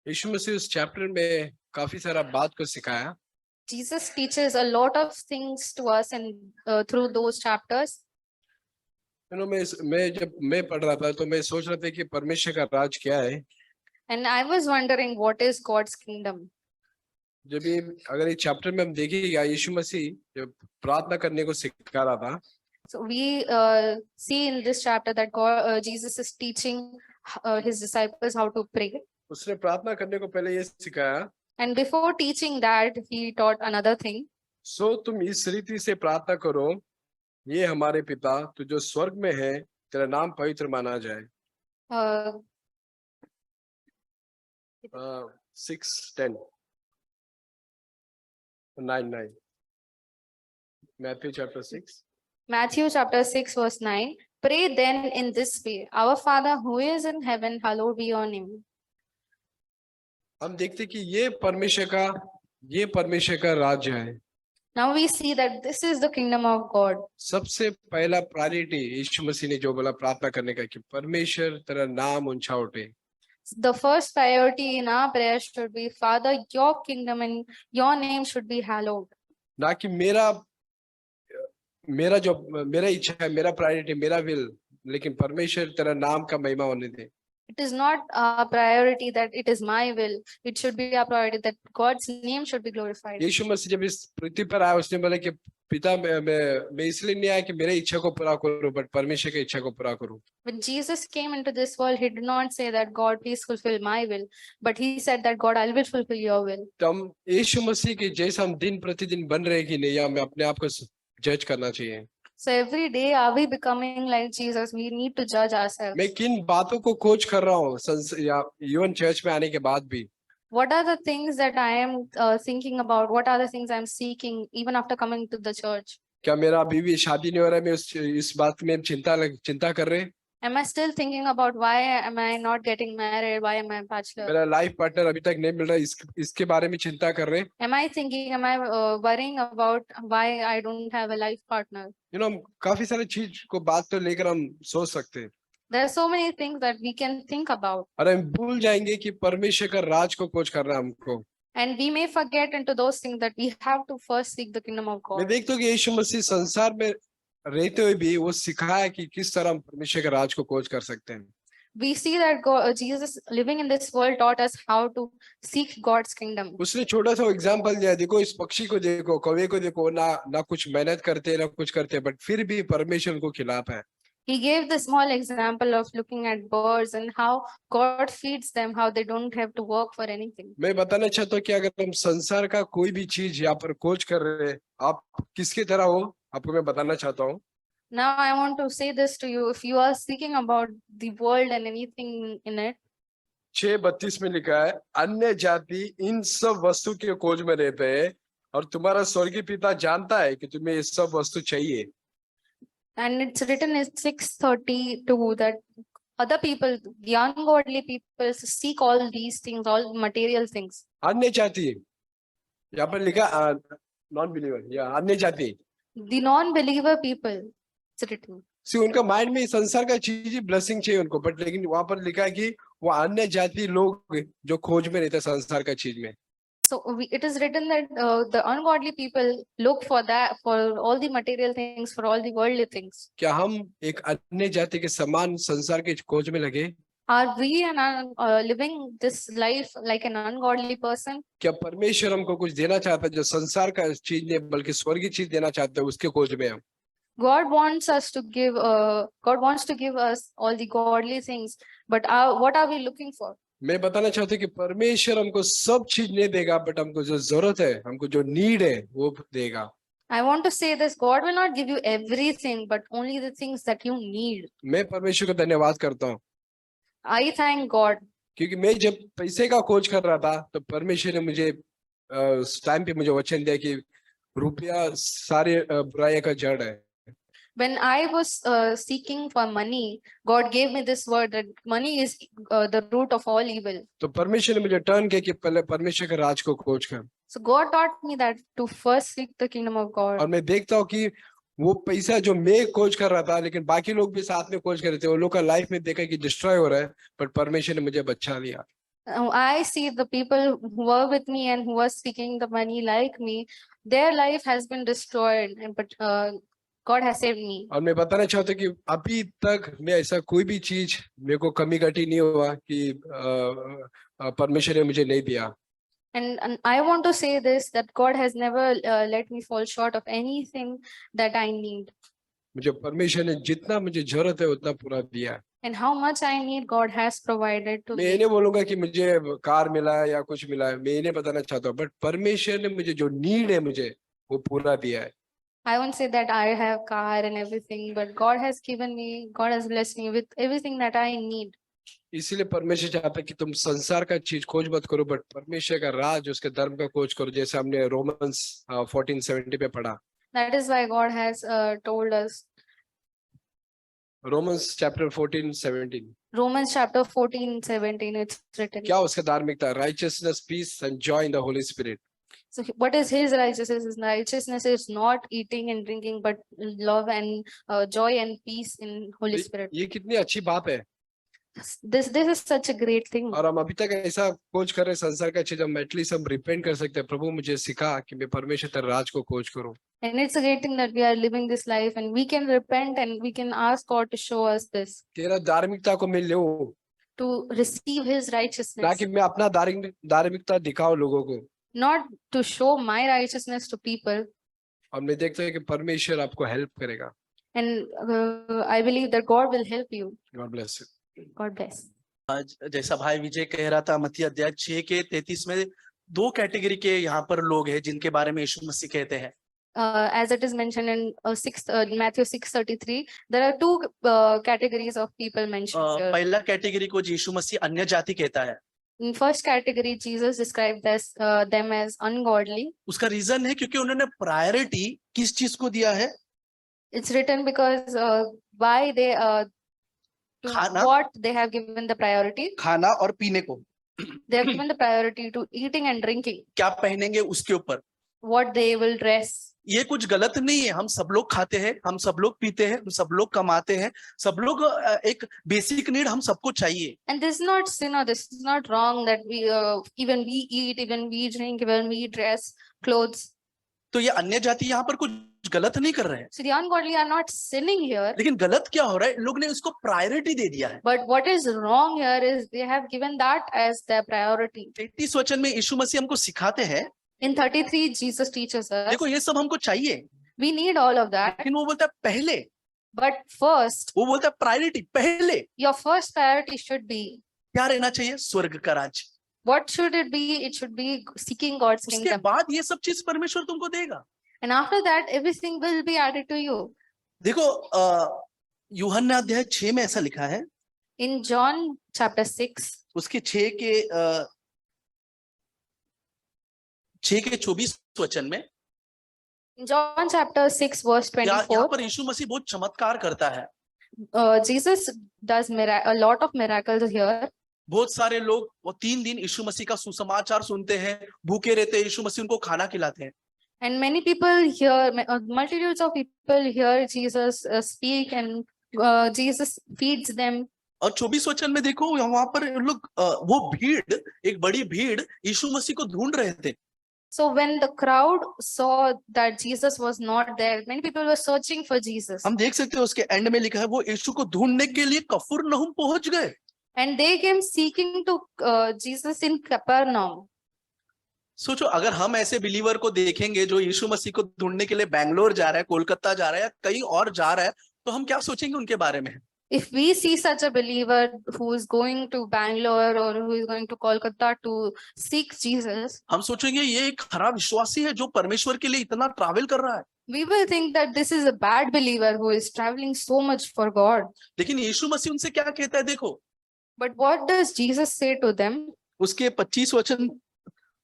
यीशु मसीह उस चैप्टर में काफी सारा बात को सिखाया। Jesus teaches a lot of things to us and through those chapters. मैं जब मैं पढ़ रहा था तो मैं सोच रहा था कि परमेश्वर का राज क्या है। And I was wondering what is God's kingdom. जब ये अगर इस चैप्टर में हम देखेगा, यीशु मसीह जब प्रार्थना करने को सिखा रहा था, So we see in this chapter that Jesus is teaching his disciples how to pray. उसने प्रार्थना करने को पहले ये सिखाया, And before teaching that, he taught another thing. सो तुम इस रीति से प्रार्थना करो, ये हमारे पिता तू जो स्वर्ग में है, तेरा नाम पवित्र माना जाए। Uh, 6:10 9:9 Matthew chapter 6. Matthew chapter 6 verse 9. Pray then in this way, Our Father who is in heaven, hallowed be your name. हम देखते कि ये परमेश्वर का राज्य है। Now we see that this is the kingdom of God. सबसे पहला प्रायोरिटी यीशु मसीह ने जो बोला प्रार्थना करने का, कि परमेश्वर तेरा नाम ऊंचा उठे। The first priority in our prayer should be, Father, your kingdom and your name should be hallowed. ना कि मेरा इच्छा है, मेरा प्रायोरिटी, मेरा विल, लेकिन परमेश्वर तेरा नाम का महिमा होने दे। It is not a priority that it is my will. It should be a priority that God's name should be glorified. यीशु मसीह जब इस पृथ्वी पर आया, उसने बोला कि पिता मैं इसलिए नहीं आया कि मेरे इच्छा को पूरा करूं, बट परमेश्वर की इच्छा को पूरा करूं। When Jesus came into this world, he did not say that God, please fulfill my will, but he said that God, I will fulfill your will. तो हम यीशु मसीह के जैसा हम दिन प्रतिदिन बन रहे कि नहीं, या हमें अपने आप को जज करना चाहिए। So every day, are we becoming like Jesus? We need to judge ourselves. मैं किन बातों को खोज कर रहा हूँ या इवन चर्च में आने के बाद भी? What are the things that I am thinking about? What are the things I am seeking even after coming to the church? क्या मेरा अभी भी शादी नहीं हो रहा है? मैं इस बात में चिंता कर रहे? Am I still thinking about why am I not getting married? Why am I a bachelor? मेरा लाइफ पार्टनर अभी तक नहीं मिल रहा, इसके बारे में चिंता कर रहे? Am I worrying about why I don't have a life partner? हम काफी सारे चीज को बात तो लेकर हम सोच सकते हैं। There are so many things that we can think about. और हम भूल जाएंगे कि परमेश्वर का राज को खोज करना हमको। And we may forget into those things that we have to first seek the kingdom of मैं God. देखता हूँ कि यीशु मसीह संसार में रहते हुए भी वो सिखाया कि किस तरह हम परमेश्वर के राज को खोज कर सकते हैं। We see that Jesus living in this world taught us how to seek God's kingdom. उसने छोटा सा एग्जांपल दिया, देखो इस पक्षी को देखो, कौवे को देखो, ना कुछ मेहनत करते ना कुछ करते, बट फिर भी परमेश्वर उनको खिलाता है। He gave the small example of looking at birds and how God feeds them, how they don't have to work for anything. मैं बताना चाहता हूँ कि अगर हम संसार का कोई भी चीज यहाँ पर खोज कर रहे हैं, आप किसकी तरह हो, आपको मैं बताना चाहता हूँ। Now I want to say this to you. If you are seeking about the world and anything in it, 6:32 में लिखा है, अन्य जाति इन सब वस्तु के खोज में रहते हैं, और तुम्हारा स्वर्गीय पिता जानता है कि तुम्हें ये सब वस्तु चाहिए। and it's written in 6:32 that other people, the ungodly people, seek all these things, all material things. अन्य जाति, यहाँ पर लिखा नॉन बिलीवर, या अन्य जाति, The non-believer people, it's written. उनका माइंड में संसार का चीज ब्लेसिंग चाहिए उनको, बट लेकिन वहां पर लिखा है कि वो अन्य जाति लोग जो खोज में रहते हैं संसार का चीज में। So it is written that the ungodly people look for that, for all the material things, for all the worldly things. क्या हम एक अन्य जाति के समान संसार के खोज में लगे? Are we living this life like an ungodly person? क्या परमेश्वर हमको कुछ देना चाहता है जो संसार का चीज नहीं बल्कि स्वर्गीय चीज देना चाहता है, उसके खोज में हम? God wants to give us all the godly things, but what are we looking for? मैं बताना चाहता हूँ कि परमेश्वर हमको सब चीज नहीं देगा, बट हमको जो जरूरत है, हमको जो नीड है वो देगा। I want to say this, God will not give you everything, but only the things that you need. मैं परमेश्वर को धन्यवाद करता हूँ, I thank God. क्योंकि मैं जब पैसे का खोज कर रहा था तो परमेश्वर ने मुझे उस टाइम पे मुझे वचन दिया कि रुपया सारे बुराई का जड़ है। When I was seeking for money, God gave me this word that money is the root of all evil. तो परमेश्वर ने मुझे टर्न किया कि पहले परमेश्वर के राज को खोज कर, So God taught me that to first seek the kingdom of God. और मैं देखता हूँ कि वो पैसा जो मैं खोज कर रहा था, लेकिन बाकी लोग भी साथ में खोज कर रहे थे, उन लोग का लाइफ में देखा कि डिस्ट्रॉय हो रहा है, पर परमेश्वर ने मुझे बचा लिया। I see the people who were with me and who were seeking the money like me, their life has been destroyed, but God has saved me. और मैं बताना चाहता हूँ कि अभी तक मैं ऐसा कोई भी चीज मेरे को कमी घटी नहीं हुआ कि परमेश्वर ने मुझे नहीं दिया। And I want to say this, that God has never let me fall short of anything that I need. मुझे परमेश्वर ने जितना मुझे जरूरत है उतना पूरा दिया है। And how much I need, God has provided to मैं ये me. नहीं बोलूंगा कि मुझे कार मिला है या कुछ मिला है, मैं ये नहीं बताना चाहता हूँ, बट परमेश्वर ने मुझे जो नीड है मुझे वो पूरा दिया है। I won't say that I have car and everything, but God has given me, God has blessed me with everything that I need. इसीलिए परमेश्वर चाहता है कि तुम संसार का चीज खोज मत करो, बट परमेश्वर का राज, उसके धर्म का खोज करो, जैसे हमने रोमन्स 14:70 पे पढ़ा। That is why God has told us. Romans chapter 14:17 Romans chapter 14:17, it's written. क्या उसका धार्मिकता? Righteousness, peace and joy in the Holy Spirit. So what is his righteousness? His righteousness is not eating and drinking, but love and joy and peace in Holy Spirit. ये कितनी अच्छी बात है। This is such a great thing. और हम अभी तक ऐसा खोज कर रहे संसार का चीज, हम एटलीस्ट हम रिपेंट कर सकते हैं, प्रभु मुझे सिखा कि मैं परमेश्वर तेरे राज को खोज करूं। And it's a great thing that we are living this life and we can repent and we can ask God to show us this, तेरा धार्मिकता को मैं लूं, to receive his ना righteousness, कि मैं अपना धार्मिकता दिखाऊं लोगों को। not to show my righteousness to people. और मैं देखता हूँ कि परमेश्वर आपको हेल्प करेगा। And I believe that God will help you. God bless you. God bless. आज जैसा भाई विजय कह रहा था, मत्ती अध्याय 6 के 33 में 2 कैटेगरी के यहाँ पर लोग हैं जिनके बारे में यीशु मसीह कहते हैं। As it is mentioned in Matthew 6:33, there are 2 categories of people mentioned here. पहला कैटेगरी को यीशु मसीह अन्य जाति कहता है। In first category, Jesus described them as ungodly. उसका रीजन है क्योंकि उन्होंने प्रायोरिटी किस चीज को दिया है? It's written because why they to खाना, what they have given the priority. खाना और पीने को। They have given the priority to eating and drinking. क्या पहनेंगे उसके ऊपर। What they will dress. ये कुछ गलत नहीं है, हम सब लोग खाते हैं, हम सब लोग पीते हैं, हम सब लोग कमाते हैं, सब लोग एक बेसिक नीड हम सबको चाहिए। And this is not sin or this is not wrong that we even we eat, even we drink, even we dress clothes. तो ये अन्य जाति यहाँ पर कुछ गलत नहीं कर रहे हैं, So the ungodly are not sinning here. लेकिन गलत क्या हो रहा है, लोग ने उसको प्रायोरिटी दे दिया है। But what is wrong here is they have given that as their priority. 33 वचन में यीशु मसीह हमको सिखाते हैं, In 33, Jesus teaches us, देखो ये सब हमको चाहिए, we need all of that. लेकिन वो बोलता है पहले, But first, वो बोलता है प्रायोरिटी पहले your first priority should be, क्या रहना चाहिए? स्वर्ग का राज्य। what should it be? It should be seeking God's उसके kingdom. बाद ये सब चीज परमेश्वर तुमको देगा। And after that, everything will be added to you. देखो यूहन्ना अध्याय 6 में ऐसा लिखा है, In John chapter 6, उसके 6 के 24 वचन में in John chapter 6 verse यहाँ 24, पर यीशु मसीह बहुत चमत्कार करता है। Jesus does a lot of miracles here. बहुत सारे लोग वो 3 दिन यीशु मसीह का सुसमाचार सुनते हैं, भूखे रहते हैं, यीशु मसीह उनको खाना खिलाते हैं। And many people hear, multitudes of people hear Jesus speak and Jesus feeds them. और 24 वचन में देखो वहां पर लोग वो भीड़, एक बड़ी भीड़ यीशु मसीह को ढूंढ रहे थे। So when the crowd saw that Jesus was not there, many people were searching for Jesus. हम देख सकते हैं उसके एंड में लिखा है वो यीशु को ढूंढने के लिए कफरनहूम पहुंच गए। And they came seeking to Jesus in Capernaum. सोचो अगर हम ऐसे बिलीवर को देखेंगे जो यीशु मसीह को ढूंढने के लिए बैंगलोर जा रहा है, कोलकाता जा रहा है या कहीं और जा रहा है, तो हम क्या सोचेंगे उनके बारे में? If we see such a believer who is going to Bangalore or who is going to Kolkata to seek Jesus, हम सोचेंगे ये एक खराब विश्वासी है जो परमेश्वर के लिए इतना ट्रैवल कर रहा है। we will think that this is a bad believer who is traveling so much for God. लेकिन यीशु मसीह उनसे क्या कहता है देखो, But what does Jesus say to them? उसके 25 वचन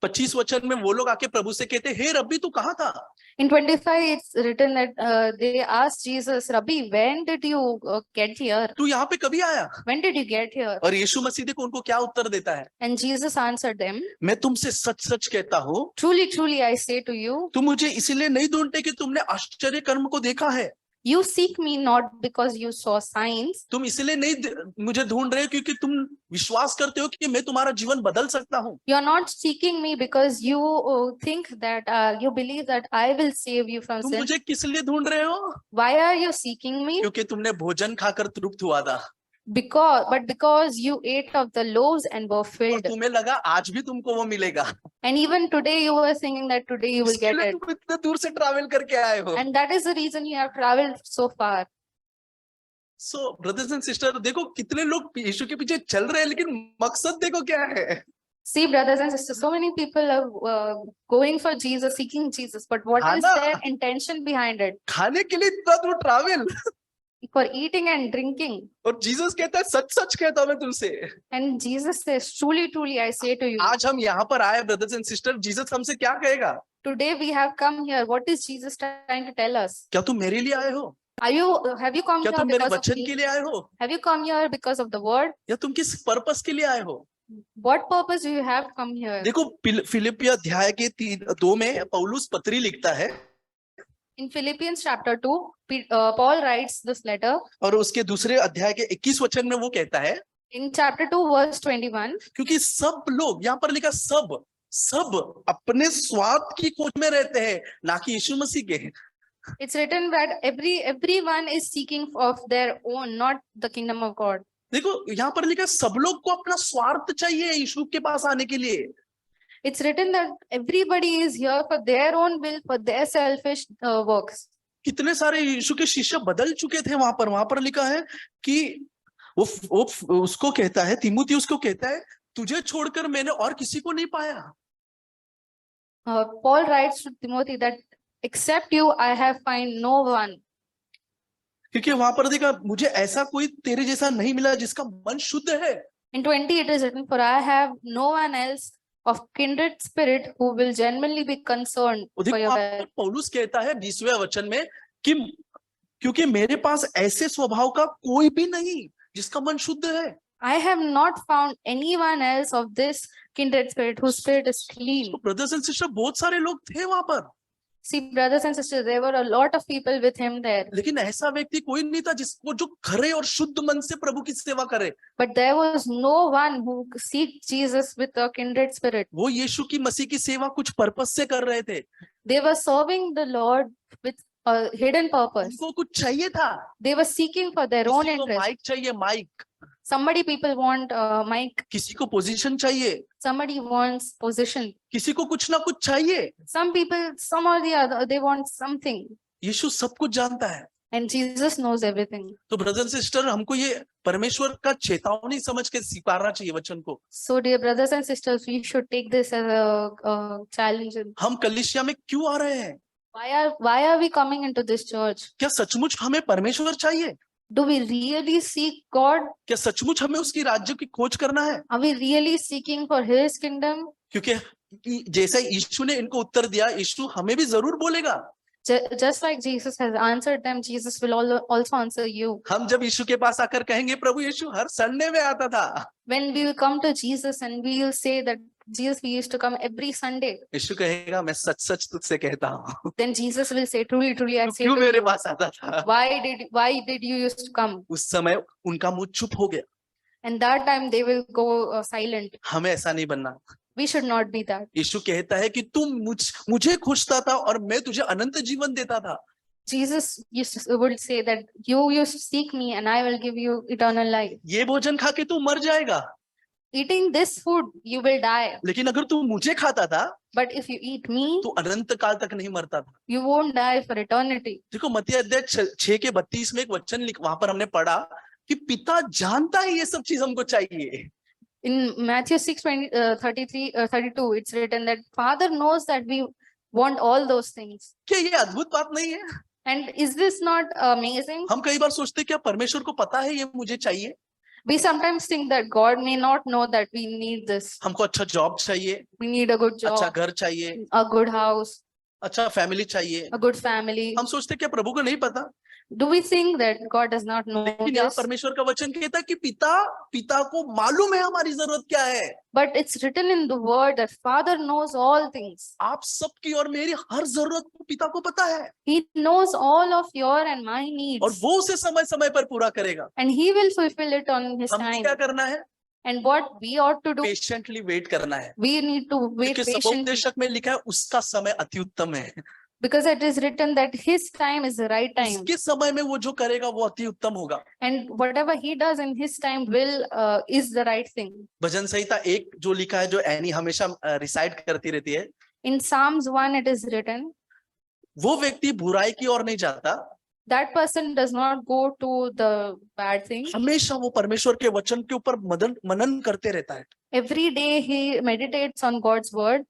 25 वचन में वो लोग आके प्रभु से कहते, हे रब्बी तू कहाँ था? In 25, it's written that they asked Jesus, Rabbi, when did you get here? तू यहाँ पे कभी आया? When did you get here? और यीशु मसीह देखो उनको क्या उत्तर देता है, And Jesus answered them, मैं तुमसे सच सच कहता हूँ, Truly, truly, I say to you, तुम मुझे इसलिए नहीं ढूंढते कि तुमने आश्चर्य कर्म को देखा है, you seek me not because you saw signs, तुम इसलिए नहीं मुझे ढूंढ रहे हो क्योंकि तुम विश्वास करते हो कि मैं तुम्हारा जीवन बदल सकता हूँ। you are not seeking me because you think that you believe that I will save you from तुम sin. मुझे किस लिए ढूंढ रहे हो? Why are you seeking me? क्योंकि तुमने भोजन खाकर तृप्त हुआ था Because you ate of the loaves and were और filled. तुम्हें लगा आज भी तुमको वो मिलेगा, And even today you were thinking that today you will इसके get लिए it. तुम इतने दूर से ट्रैवल करके आए हो। And that is the reason you have traveled so far. So brothers and sister, देखो कितने लोग यीशु के पीछे चल रहे हैं, लेकिन मकसद देखो क्या है। See, brothers and sisters, so many people are going for Jesus, seeking Jesus, but what is Hana. their intention behind it? खाने के लिए इतना दूर travel, For eating and drinking. और जीसस कहता है सच सच कहता हूं मैं तुमसे। And Jesus says, Truly, truly, I say to you. आज हम यहाँ पर आए ब्रदर्स एंड सिस्टर, जीसस हमसे क्या कहेगा? Today we have come here. What is Jesus trying to tell us? क्या तुम मेरे लिए आए हो? Have you come क्या here तुम मेरे because of वचन me? के लिए आए हो? Have you come here because of the word? या तुम किस पर्पस के लिए आए हो? What purpose do you have come here? देखो फिलिपिया अध्याय के 2 में पौलुस पत्री लिखता है, In Philippians chapter 2, Paul writes this letter. और उसके दूसरे अध्याय के 21 वचन में वो कहता है, In chapter 2, verse 21, क्योंकि सब लोग, यहाँ पर लिखा सब अपने स्वार्थ की खोज में रहते हैं, ना कि यीशु मसीह के। it's written that everyone is seeking of their own, not the kingdom of God. देखो यहाँ पर लिखा सब लोग को अपना स्वार्थ चाहिए यीशु के पास आने के लिए। It's written that everybody is here for their own will, for their selfish works. कितने सारे यीशु के शिष्य बदल चुके थे वहां पर लिखा है कि वो उसको कहता है, तीमुथियुस को कहता है, तुझे छोड़कर मैंने और किसी को नहीं पाया। Paul writes to Timothy that except you, I have find no one. क्योंकि वहां पर देखा, मुझे ऐसा कोई तेरे जैसा नहीं मिला जिसका मन शुद्ध है। In 20, it is written, for I have no one else of kindred spirit who will genuinely be concerned for your well. पौलुस कहता है 20वें वचन में कि क्योंकि मेरे पास ऐसे स्वभाव का कोई भी नहीं जिसका मन शुद्ध है। I have not found anyone else of this kindred spirit whose spirit is clean. Brothers and sister, बहुत सारे लोग थे वहां पर, See, brothers and sisters, there were a lot of people with him there, लेकिन ऐसा व्यक्ति कोई नहीं था जिसको जो खरे और शुद्ध मन से प्रभु की सेवा करे। but there was no one who seek Jesus with a kindred spirit. वो यीशु की मसीह की सेवा कुछ पर्पस से कर रहे थे, They were serving the Lord with a hidden purpose. उनको कुछ चाहिए था। They were seeking for their own किसी को interest. माइक चाहिए, mic, Somebody people want mic. किसी को पोजीशन चाहिए, Somebody wants position. किसी को कुछ ना कुछ चाहिए। Some people, some or the other, they want something. यीशु सब कुछ जानता है। And Jesus knows everything. तो ब्रदर सिस्टर, हमको ये परमेश्वर का चेतावनी समझ के स्वीकारना चाहिए वचन को। So, dear brothers and sisters, we should take this as a challenge. हम कलीसिया में क्यों आ रहे हैं? Why are we coming into this church? क्या सचमुच हमें परमेश्वर चाहिए? Do we really seek God? क्या सचमुच हमें उसकी राज्य की खोज करना है? Are we really seeking for His kingdom? क्योंकि जैसा यीशु ने इनको उत्तर दिया, यीशु हमें भी जरूर बोलेगा। Just like Jesus has answered them, Jesus will also answer you. हम जब यीशु के पास आकर कहेंगे, प्रभु यीशु हर संडे में आता था, When we will come to Jesus and we will say that Jesus, we used to come every Sunday, यीशु कहेगा मैं सच सच तुझसे कहता हूँ, then Jesus will say, truly, truly, I तू say क्यों to मेरे you, पास आता था? why did you used to come? उस समय उनका मुंह चुप हो गया। And that time they will go silent. हमें ऐसा नहीं बनना। We should not be that. यीशु कहता है कि तुम मुझे खोजता था और मैं तुझे अनंत जीवन देता था। Jesus would say that you used to seek me and I will give you eternal life. ये भोजन खा के तू मर जाएगा, Eating this food, you will die. लेकिन अगर तू मुझे खाता था But if you eat me, तो अनंत काल तक नहीं मरता था। you won't die for eternity. देखो मत्ती अध्याय 6 के 32 में एक वचन वहां पर हमने पढ़ा कि पिता जानता है ये सब चीज हमको चाहिए। In Matthew 6:32, it's written that Father knows that we want all those things. क्या ये अद्भुत बात नहीं है? And is this not amazing? हम कई बार सोचते हैं क्या परमेश्वर को पता है ये मुझे चाहिए? We sometimes think that God may not know that we need this. हमको अच्छा जॉब चाहिए, We need a good अच्छा job, घर चाहिए, a good house, अच्छा फैमिली चाहिए। a good family. हम सोचते क्या प्रभु को नहीं पता? Do we think that God does not know लेकिन यहाँ this? परमेश्वर का वचन कहता है कि पिता को मालूम है हमारी जरूरत क्या है। But it's written in the word that Father knows all things. आप सबकी और मेरी हर जरूरत को पिता को पता है, He knows all of your and my और needs, वो उसे समय समय पर पूरा करेगा। and He will fulfill it on His हमको time. क्या करना है? And what we ought to do, patiently wait करना है, we need to wait क्योंकि patiently, सबोपदेशक में लिखा है उसका समय अति उत्तम है। because it is written that His time is the right time, उसके समय में वो जो करेगा वो अति उत्तम होगा। and whatever He does in His time will is the right thing. भजन संहिता 1 जो लिखा है, जो एनी हमेशा रिसाइट करती रहती है, In Psalms 1 it is written, वो व्यक्ति बुराई की ओर नहीं जाता, that person does not go to the bad thing. हमेशा वो परमेश्वर के वचन के ऊपर मनन करते रहता है। Every day he meditates on God's word,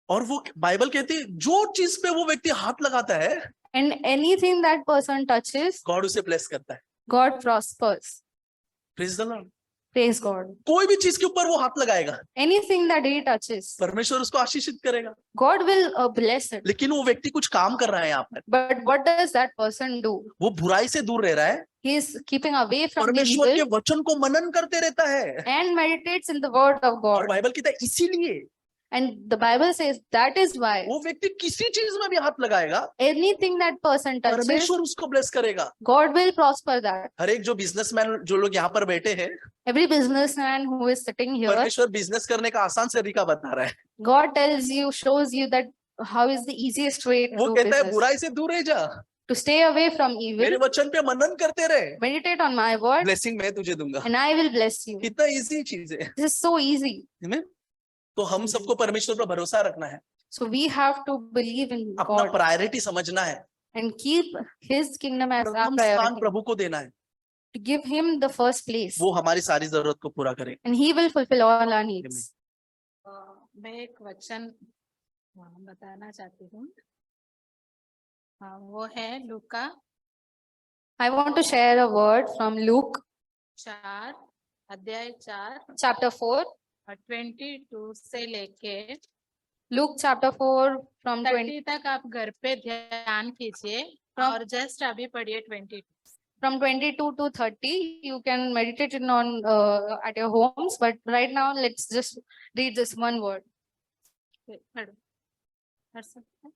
और वो बाइबल कहती है जो चीज पे वो व्यक्ति हाथ लगाता है, and anything that person touches, God उसे ब्लेस करता है। God prospers. Praise the Lord. Praise God. कोई भी चीज के ऊपर वो हाथ लगाएगा, Anything that he touches, परमेश्वर उसको आशीषित करेगा। God will bless it. लेकिन वो व्यक्ति कुछ काम कर रहा है यहाँ पर, But what does that person do? वो बुराई से दूर रह रहा है, He is keeping away from the परमेश्वर के evil वचन को मनन करते रहता है। and meditates in the word of और God. बाइबल कहता है इसीलिए And the Bible says that is why वो व्यक्ति किसी चीज में भी हाथ लगाएगा, anything that person touches, परमेश्वर उसको ब्लेस करेगा। God will prosper that. हर एक जो बिजनेसमैन जो लोग यहाँ पर बैठे हैं, Every businessman who is sitting here, परमेश्वर बिजनेस करने का आसान तरीका बता रहा है। God tells you, shows you that how is the easiest way to वो do कहता है business. बुराई से दूर रह जा, To stay away from मेरे evil, वचन पे मनन करते रहे, meditate on my word, blessing मैं तुझे दूंगा। and I will bless you. कितना इजी चीज है। This is so easy. Amen? तो हम सबको परमेश्वर पर भरोसा रखना है, So we have to believe in अपना God प्रायोरिटी समझना है, and keep His kingdom as our प्रथम स्थान priority. प्रभु को देना है, To give Him the first place, वो हमारी सारी जरूरत को पूरा करे। and He will fulfill all our needs. मैं एक वचन बताना चाहती हूँ। वो है लूका I want to share a word from Luke 4 अध्याय 4 chapter 4. 22 से लेके Luke chapter 4 from 20, 30 तक आप घर पे ध्यान कीजिए और जस्ट अभी पढ़िए 22। from 22 to 30. You can meditate it on at your homes, but right now let's just read this one word. पढ़ो, पढ़ सकते हैं?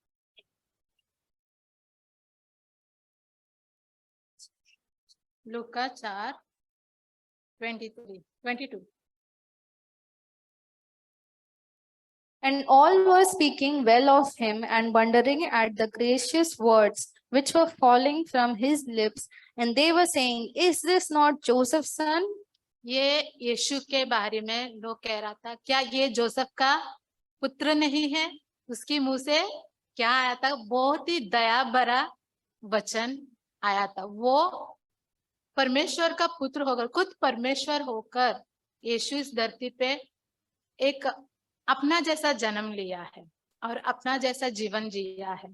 लूका 4 22। And all were speaking well of him and wondering at the gracious words which were falling from his lips. And they were saying, is this not Joseph's son? ये यीशु के बारे में लोग कह रहा था, क्या ये जोसेफ का पुत्र नहीं है? उसके मुंह से क्या आया था? बहुत ही दया भरा वचन आया था। वो परमेश्वर का पुत्र होकर, खुद परमेश्वर होकर यीशु इस धरती पे एक अपना जैसा जन्म लिया है और अपना जैसा जीवन जिया है,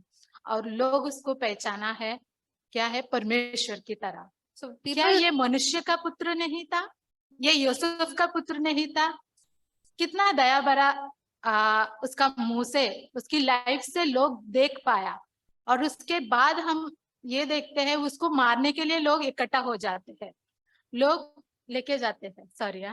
और लोग उसको पहचाना है क्या है? परमेश्वर की तरह। So क्या people, ये मनुष्य का पुत्र नहीं था? ये यूसुफ का पुत्र नहीं था? कितना दया भरा उसका मुंह से, उसकी लाइफ से लोग देख पाया, और उसके बाद हम ये देखते हैं उसको मारने के लिए लोग इकट्ठा हो जाते हैं, लोग लेके जाते हैं। Sorry,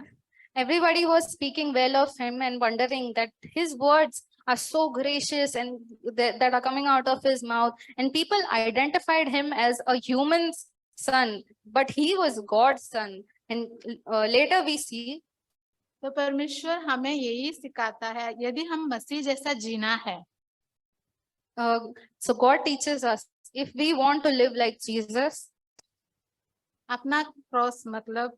everybody was speaking well of him and wondering that his words are so gracious and that are coming out of his mouth. And people identified him as a human son, but he was God's son. And later we see, तो परमेश्वर हमें यही सिखाता है, यदि हम मसीह जैसा जीना है, so God teaches us, if we want to live like Jesus, अपना क्रॉस मतलब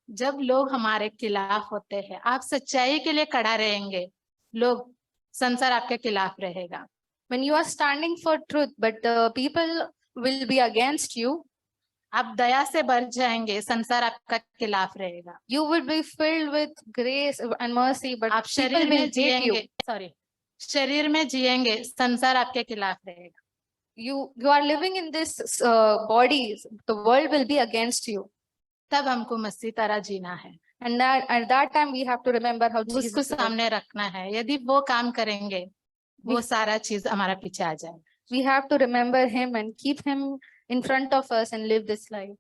जब लोग हमारे खिलाफ होते हैं, आप सच्चाई के लिए खड़ा रहेंगे, लोग संसार आपके खिलाफ रहेगा। when you are standing for truth, but the people will be against you, आप दया से भर जाएंगे, संसार आपका खिलाफ रहेगा। you will be filled with grace and mercy, but आप people शरीर will में hate you. जिएंगे, सॉरी, शरीर में जिएंगे, संसार आपके खिलाफ रहेगा। You are living in this body, the world will be against you. तब हमको मसीह तरह जीना है, And that at that time we have to remember how उसको Jesus lived. सामने रखना है। यदि वो काम करेंगे, वो सारा चीज हमारा पीछे आ जाए। We have to remember him and keep him in front of us and live this life.